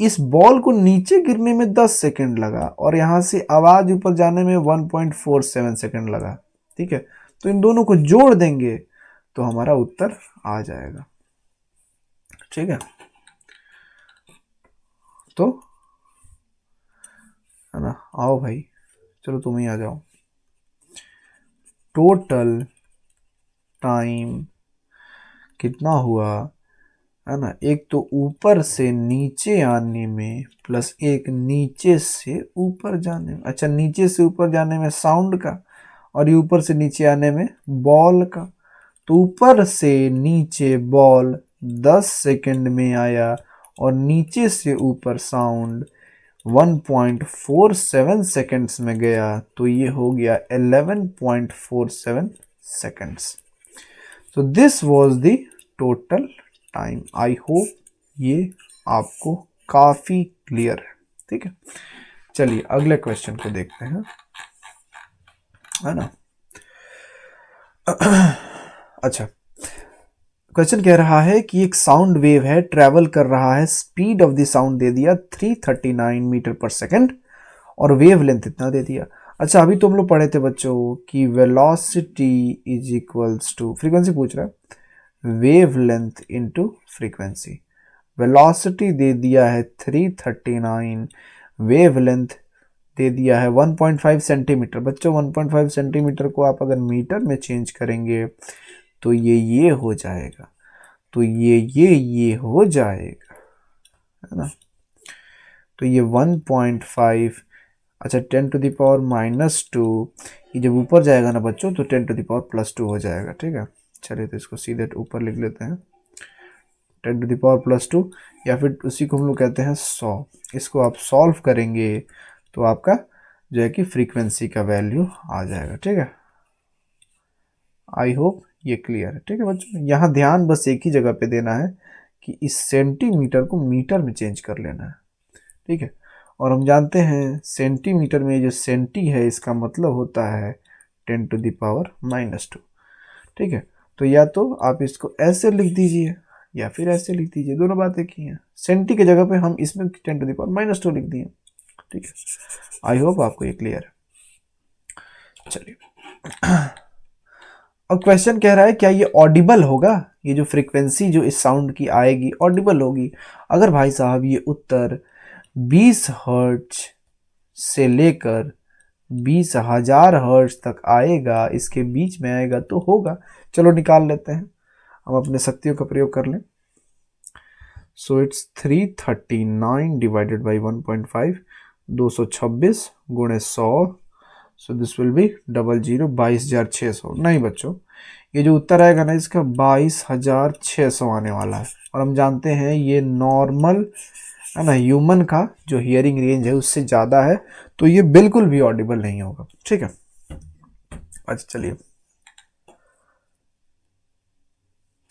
Speaker 1: इस बॉल को नीचे गिरने में 10 सेकेंड लगा, और यहां से आवाज ऊपर जाने में 1.47 सेकेंड लगा। ठीक है, तो इन दोनों को जोड़ देंगे तो हमारा उत्तर आ जाएगा। ठीक है, तो है ना, आओ भाई, चलो तुम ही आ जाओ। टोटल टाइम कितना हुआ, है ना, एक तो ऊपर से नीचे आने में प्लस एक नीचे से ऊपर जाने में। अच्छा, नीचे से ऊपर जाने में साउंड का, और ये ऊपर से नीचे आने में बॉल का। तो ऊपर से नीचे बॉल 10 सेकंड में आया और नीचे से ऊपर साउंड 1.47 सेकंड्स में गया, तो ये हो गया 11.47 seconds. So this was the total time. I hope ये आपको काफी क्लियर है, ठीक है। चलिए अगले क्वेश्चन को देखते हैं, है ना। अच्छा, क्वेश्चन कह रहा है कि एक साउंड वेव है, ट्रेवल कर रहा है, स्पीड ऑफ द साउंड दे दिया 339 मीटर पर सेकंड और वेव लेंथ इतना दे दिया। अच्छा, अभी तो हम लोग पढ़े थे बच्चों कि velocity is equals to, frequency पूछ रहा है, wave length into frequency. Velocity दे दिया है 339, वेव लेंथ दे दिया है 1.5 सेंटीमीटर। बच्चों 1.5 सेंटीमीटर को आप अगर मीटर में चेंज करेंगे तो ये हो जाएगा, तो ये हो जाएगा, है ना। तो ये 1.5, अच्छा 10 टू द पावर -2, ये जब ऊपर जाएगा ना बच्चों तो 10 टू द पावर +2 हो जाएगा, ठीक है। चलिए तो इसको सीधे ऊपर लिख लेते हैं, 10 टू द पावर +2, या फिर उसी को हम लोग कहते हैं 100। इसको आप सॉल्व करेंगे तो आपका जो है कि फ्रीक्वेंसी का वैल्यू आ जाएगा, ठीक है। आई होप ये क्लियर है, ठीक है बच्चों। यहाँ ध्यान बस एक ही जगह पे देना है कि इस सेंटीमीटर को मीटर में चेंज कर लेना है, ठीक है। और हम जानते हैं सेंटीमीटर में जो सेंटी है इसका मतलब होता है 10 टू द पावर -2, ठीक है। तो या तो आप इसको ऐसे लिख दीजिए या फिर ऐसे लिख दीजिए, दोनों बातें की हैं। सेंटी की जगह पे हम इसमें 10 टू द पावर -2 लिख दिए, ठीक है। आई होप आपको ये क्लियर है। चलिए अब क्वेश्चन कह रहा है क्या ये ऑडिबल होगा, ये जो फ्रीक्वेंसी जो इस साउंड की आएगी ऑडिबल होगी। अगर भाई साहब ये उत्तर 20 हर्ट्ज से लेकर 20,000 हर्ट्ज तक आएगा, इसके बीच में आएगा तो होगा। चलो निकाल लेते हैं, हम अपने शक्तियों का प्रयोग कर लें। सो इट्स 339 डिवाइडेड बाई 1.5, 226 गुणे 100, सो दिस विल बी 00, 22,600। नहीं बच्चों, ये जो उत्तर आएगा ना इसका 22,600 आने वाला है। और हम जानते हैं ये नॉर्मल है ना, ह्यूमन का जो हियरिंग रेंज है उससे ज़्यादा है, तो ये बिल्कुल भी ऑडिबल नहीं होगा, ठीक है। अच्छा चलिए,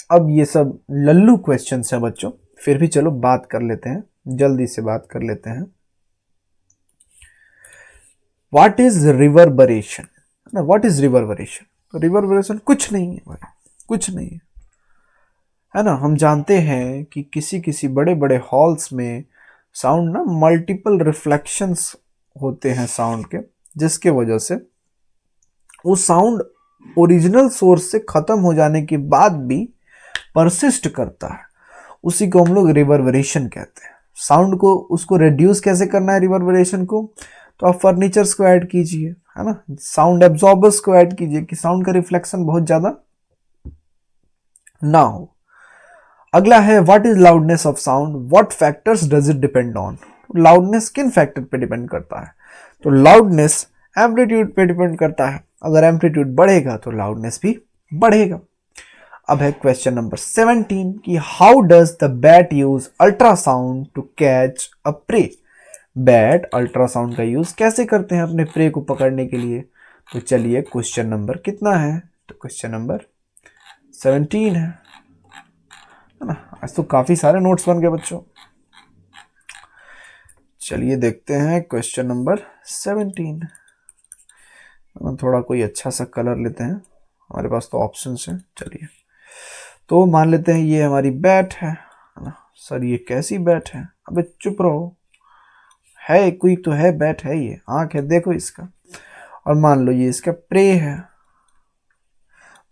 Speaker 1: अब ये सब लल्लू क्वेश्चंस हैं बच्चों, फिर भी चलो बात कर लेते हैं, जल्दी से बात कर लेते हैं। व्हाट इज रिवर्बरेशन, ना व्हाट इज रिवर्बरेशन? तो रिवर्बरेशन कुछ नहीं है भाई, कुछ नहीं है ना। हम जानते हैं कि किसी किसी बड़े बड़े हॉल्स में साउंड ना मल्टीपल रिफ्लेक्शंस होते हैं साउंड के, जिसके वजह से वो साउंड ओरिजिनल सोर्स से खत्म हो जाने के बाद भी परसिस्ट करता है। उसी को हम लोग रिवर्बरेशन कहते हैं। साउंड को उसको रिड्यूस कैसे करना है रिवर्बरेशन को, तो आप फर्नीचर्स को ऐड कीजिए, है ना, साउंड एब्जॉर्बर्स को ऐड कीजिए कि साउंड का रिफ्लेक्शन बहुत ज्यादा ना हो। अगला है what is loudness of sound, what factors does it depend on. Loudness किन फैक्टर पे डिपेंड करता है? तो लाउडनेस एम्पलीट्यूड पे डिपेंड करता है। अगर एम्पलीट्यूड बढ़ेगा तो लाउडनेस भी बढ़ेगा। अब है क्वेश्चन नंबर 17 कि how does the bat use ultrasound to catch a prey. Bat ultrasound का यूज कैसे करते हैं अपने प्रे को पकड़ने के लिए? तो चलिए क्वेश्चन नंबर कितना है, तो क्वेश्चन नंबर 17 है ना। आज तो काफी सारे नोट्स बन गए बच्चों। चलिए देखते हैं क्वेश्चन नंबर 17। थोड़ा कोई अच्छा सा कलर लेते हैं, हमारे पास तो ऑप्शंस हैं। चलिए तो मान लेते हैं ये हमारी बैट है ना। सर ये कैसी बैट है? अबे चुप रहो, है कोई तो है, बैट है, ये आंख है, देखो इसका। और मान लो ये इसका प्रे है।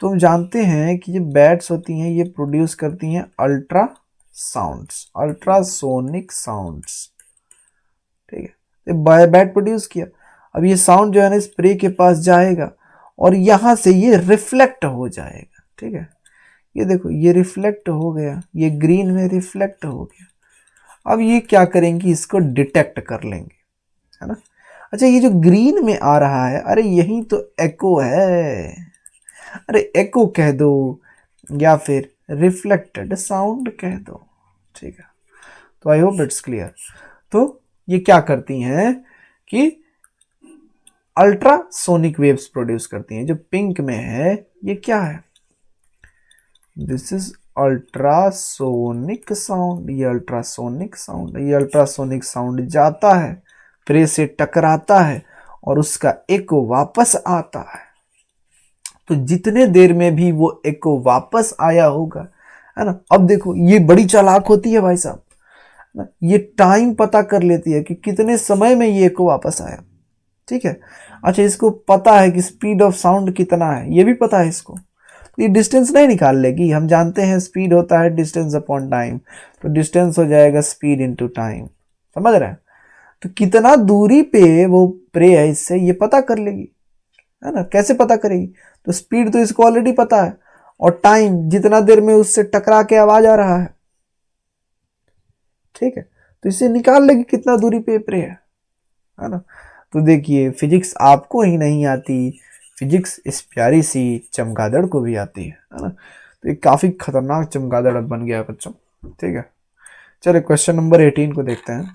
Speaker 1: तो हम जानते हैं कि ये बैट्स होती हैं, ये प्रोड्यूस करती हैं अल्ट्रा साउंड्स, अल्ट्रासोनिक साउंड्स, ठीक है। तो बैट प्रोड्यूस किया, अब ये साउंड जो है ना स्प्रे के पास जाएगा और यहां से ये रिफ्लेक्ट हो जाएगा, ठीक है। ये देखो ये रिफ्लेक्ट हो गया, ये ग्रीन में रिफ्लेक्ट हो गया। अब ये क्या करेंगे, इसको डिटेक्ट कर लेंगे, है ना। अच्छा ये जो ग्रीन में आ रहा है, अरे यही तो एको है, अरे एको कह दो या फिर रिफ्लेक्टेड साउंड कह दो, ठीक है। तो आई होप इट्स क्लियर। तो ये क्या करती हैं कि अल्ट्रासोनिक वेव्स प्रोड्यूस करती हैं। जो पिंक में है ये क्या है, दिस इज अल्ट्रासोनिक साउंड। ये अल्ट्रासोनिक साउंड, ये अल्ट्रासोनिक साउंड जाता है, प्रे से टकराता है और उसका एको वापस आता है। तो जितने देर में भी वो एको वापस आया होगा, है ना। अब देखो ये बड़ी चालाक होती है भाई साहब, ना, ये टाइम पता कर लेती है कि कितने समय में ये एको वापस आया, ठीक है। अच्छा, इसको पता है कि स्पीड ऑफ साउंड कितना है, ये भी पता है इसको। तो ये डिस्टेंस नहीं निकाल लेगी, हम जानते हैं स्पीड होता है डिस्टेंस अपॉन टाइम, तो डिस्टेंस हो जाएगा स्पीड इनटू टाइम, समझ रहे हैं। तो कितना दूरी पे वो प्रे है इससे ये पता कर लेगी, है ना। कैसे पता करेगी, तो स्पीड तो इसको ऑलरेडी पता है और टाइम जितना देर में उससे टकरा के आवाज आ रहा है, ठीक है। तो इससे निकाल लेगी कितना दूरी पे प्रे है ना। तो देखिए फिजिक्स आपको ही नहीं आती, फिजिक्स इस प्यारी सी चमगादड़ को भी आती है ना। तो ये काफी खतरनाक चमगादड़ अब बन गया है बच्चों, ठीक है। चलिए क्वेश्चन नंबर 18 को देखते हैं।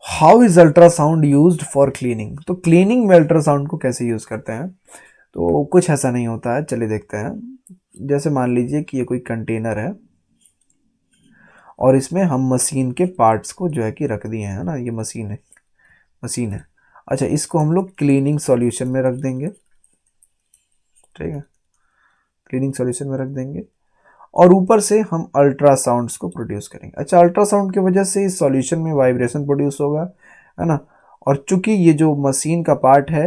Speaker 1: How is ultrasound used for cleaning. तो क्लीनिंग में अल्ट्रासाउंड को कैसे यूज करते हैं, तो कुछ ऐसा नहीं होता है, चलिए देखते हैं। जैसे मान लीजिए कि ये कोई कंटेनर है और इसमें हम मशीन के पार्ट्स को जो है कि रख दिए हैं ना, ये मशीन है। अच्छा, इसको हम लोग क्लीनिंग सॉल्यूशन में रख देंगे, ठीक है, क्लीनिंग सॉल्यूशन में रख देंगे और ऊपर से हम अल्ट्रासाउंड्स को प्रोड्यूस करेंगे। अच्छा, अल्ट्रासाउंड की वजह से इस सॉल्यूशन में वाइब्रेशन प्रोड्यूस होगा, है ना। और चूंकि ये जो मशीन का पार्ट है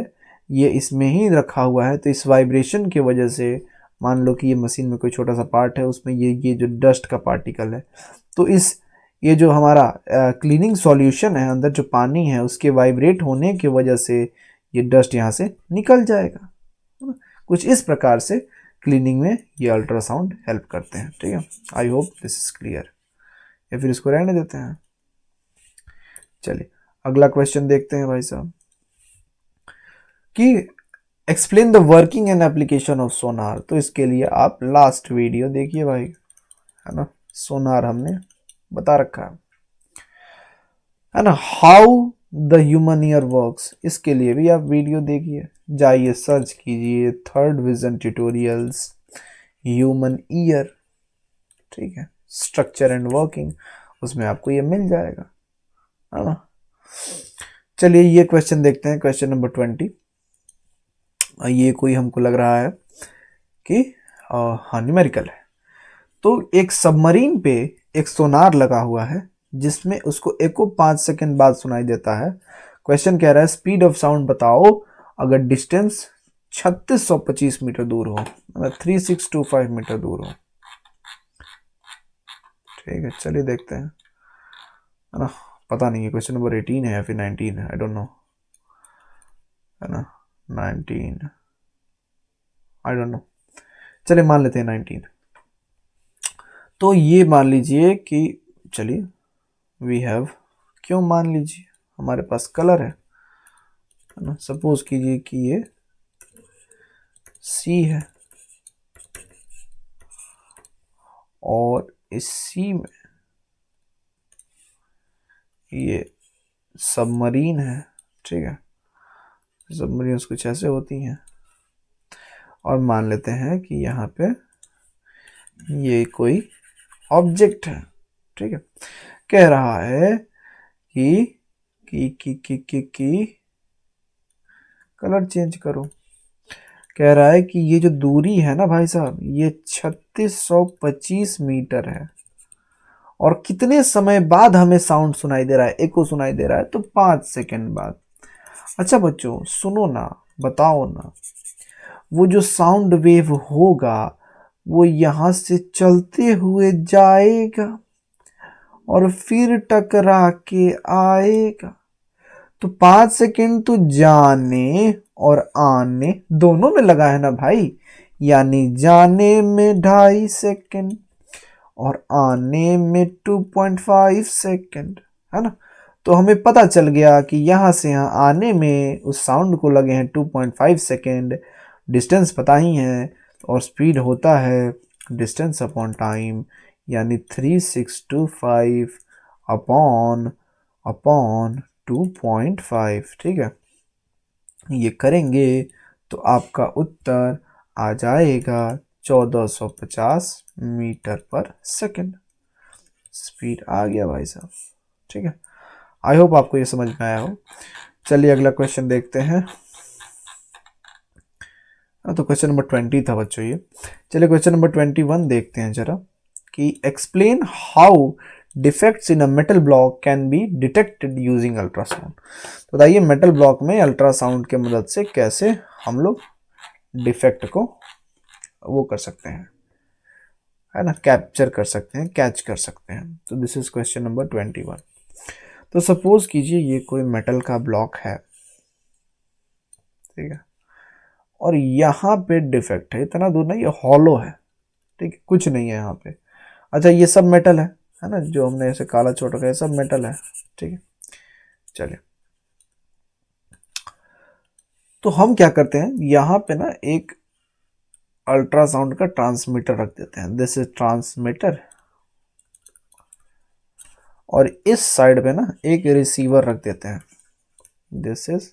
Speaker 1: ये इसमें ही रखा हुआ है, तो इस वाइब्रेशन की वजह से मान लो कि ये मशीन में कोई छोटा सा पार्ट है, उसमें ये जो डस्ट का पार्टिकल है, तो ये जो हमारा क्लीनिंग सॉल्यूशन है, अंदर जो पानी है उसके वाइब्रेट होने की वजह से ये डस्ट यहाँ से निकल जाएगा, है ना। कुछ इस प्रकार से क्लीनिंग में ये अल्ट्रासाउंड हेल्प करते हैं, ठीक है। I hope this is clear, या फिर इसको रहने देते हैं। चलिए अगला क्वेश्चन देखते हैं भाई साहब कि explain the working and application of sonar. तो इसके लिए आप लास्ट वीडियो देखिए भाई, है ना। सोनार हमने बता रखा है ना। How the human ear works, इसके लिए भी आप वीडियो देखिए, जाइए सर्च कीजिए third vision tutorials human ear, ठीक है, स्ट्रक्चर एंड वर्किंग, उसमें आपको ये मिल जाएगा, है ना। चलिए ये क्वेश्चन देखते हैं, क्वेश्चन नंबर 20। ये कोई हमको लग रहा है कि हाँ न्यूमेरिकल है। तो एक सबमरीन पे एक सोनार लगा हुआ है जिसमें उसको एको 5 सेकंड बाद सुनाई देता है। क्वेश्चन कह रहा है स्पीड ऑफ साउंड बताओ अगर डिस्टेंस 3625 मीटर दूर हो, मतलब 3625 मीटर दूर हो, ठीक है। चलिए देखते हैं, है ना। पता नहीं है क्वेश्चन नंबर 18 है या फिर 19 है, आई डोंट नो, है ना। 19, आई डोंट नो, चलिए मान लेते हैं 19। तो ये मान लीजिए कि चलिए वी हैव, क्यों मान लीजिए, हमारे पास कलर है ना। सपोज कीजिए कि ये सी है और इस सी में ये सबमरीन है, ठीक है। सबमरीन कुछ ऐसे होती हैं और मान लेते हैं कि यहाँ पे ये कोई ऑब्जेक्ट है, ठीक है। कह रहा है कि कलर चेंज करो। कह रहा है कि ये जो दूरी है ना भाई साहब ये 3625 मीटर है और कितने समय बाद हमें साउंड सुनाई दे रहा है, एको सुनाई दे रहा है, तो 5 सेकंड बाद। अच्छा बच्चों सुनो ना, बताओ ना, वो जो साउंड वेव होगा वो यहां से चलते हुए जाएगा और फिर टकरा के आएगा, तो 5 सेकंड तो जाने और आने दोनों में लगा है ना भाई, यानी जाने में 2.5 सेकंड और आने में 2.5 सेकंड, है ना। तो हमें पता चल गया कि यहां से यहां आने में उस साउंड को लगे हैं 2.5 सेकंड, डिस्टेंस पता ही है और स्पीड होता है डिस्टेंस अपॉन टाइम, यानी 3625 अपॉन अपॉन 2.5। ठीक है, ये करेंगे तो आपका उत्तर आ जाएगा 1450 मीटर पर सेकंड। स्पीड आ गया भाई साहब। ठीक है, आई होप आपको ये समझ में आया हो। चलिए अगला क्वेश्चन देखते हैं। तो क्वेश्चन नंबर 20 था बच्चों ये। चलिए क्वेश्चन नंबर 21 देखते हैं जरा कि explain how defects in a metal block can be detected using ultrasound. तो बताइए मेटल ब्लॉक में अल्ट्रासाउंड के मदद से कैसे हम लोग डिफेक्ट को वो कर सकते हैं, है ना, कैप्चर कर सकते हैं, कैच कर सकते हैं। तो दिस इज क्वेश्चन नंबर 21। तो सपोज कीजिए ये कोई मेटल का ब्लॉक है, ठीक है, और यहाँ पे डिफेक्ट है, इतना दूर नहीं, ये हॉलो है, ठीक है, कुछ नहीं है यहाँ पे। अच्छा ये सब मेटल है ना, जो हमने ऐसे काला छोटा रखा है सब मेटल है। ठीक है, चलिए तो हम क्या करते हैं, यहाँ पे ना एक अल्ट्रासाउंड का ट्रांसमीटर रख देते हैं, दिस इज ट्रांसमीटर, और इस साइड पे ना एक रिसीवर रख देते हैं, दिस इज,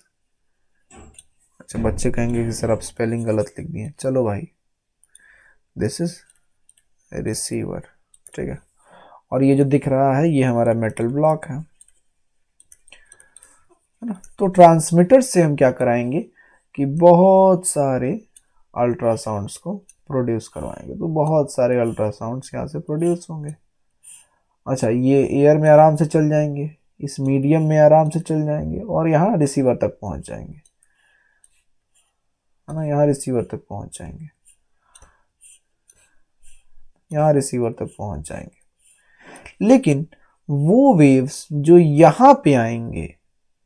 Speaker 1: अच्छा बच्चे कहेंगे कि सर आप स्पेलिंग गलत लिख दिए, चलो भाई, दिस इज रिसीवर। ठीक है, और ये जो दिख रहा है ये हमारा मेटल ब्लॉक है ना। तो ट्रांसमीटर से हम क्या कराएंगे कि बहुत सारे अल्ट्रासाउंड्स को प्रोड्यूस करवाएंगे, तो बहुत सारे अल्ट्रासाउंड्स यहाँ से प्रोड्यूस होंगे। अच्छा ये एयर में आराम से चल जाएंगे, इस मीडियम में आराम से चल जाएंगे, और यहाँ रिसीवर तक पहुंच जाएंगे, है ना, यहाँ रिसीवर तक पहुंच जाएंगे, यहाँ रिसीवर तक पहुंच जाएंगे। लेकिन वो वेव्स जो यहाँ पे आएंगे,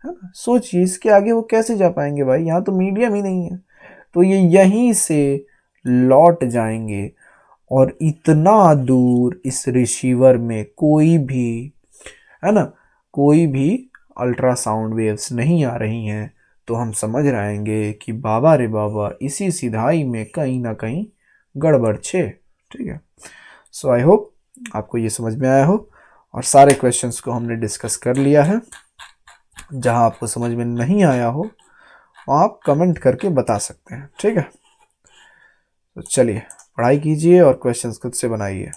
Speaker 1: है ना, सोचिए इसके आगे वो कैसे जा पाएंगे भाई, यहाँ तो मीडियम ही नहीं है, तो ये यहीं से लौट जाएंगे, और इतना दूर इस रिसीवर में कोई भी, है ना, कोई भी अल्ट्रासाउंड वेव्स नहीं आ रही हैं, तो हम समझ रहेंगे कि बाबा रे बाबा इसी सिधाई में कहीं ना कहीं गड़बड़ छे। ठीक है, सो आई होप आपको ये समझ में आया हो, और सारे क्वेश्चंस को हमने डिस्कस कर लिया है। जहां आपको समझ में नहीं आया हो आप कमेंट करके बता सकते हैं। ठीक है, तो चलिए पढ़ाई कीजिए और क्वेश्चंस खुद से बनाइए।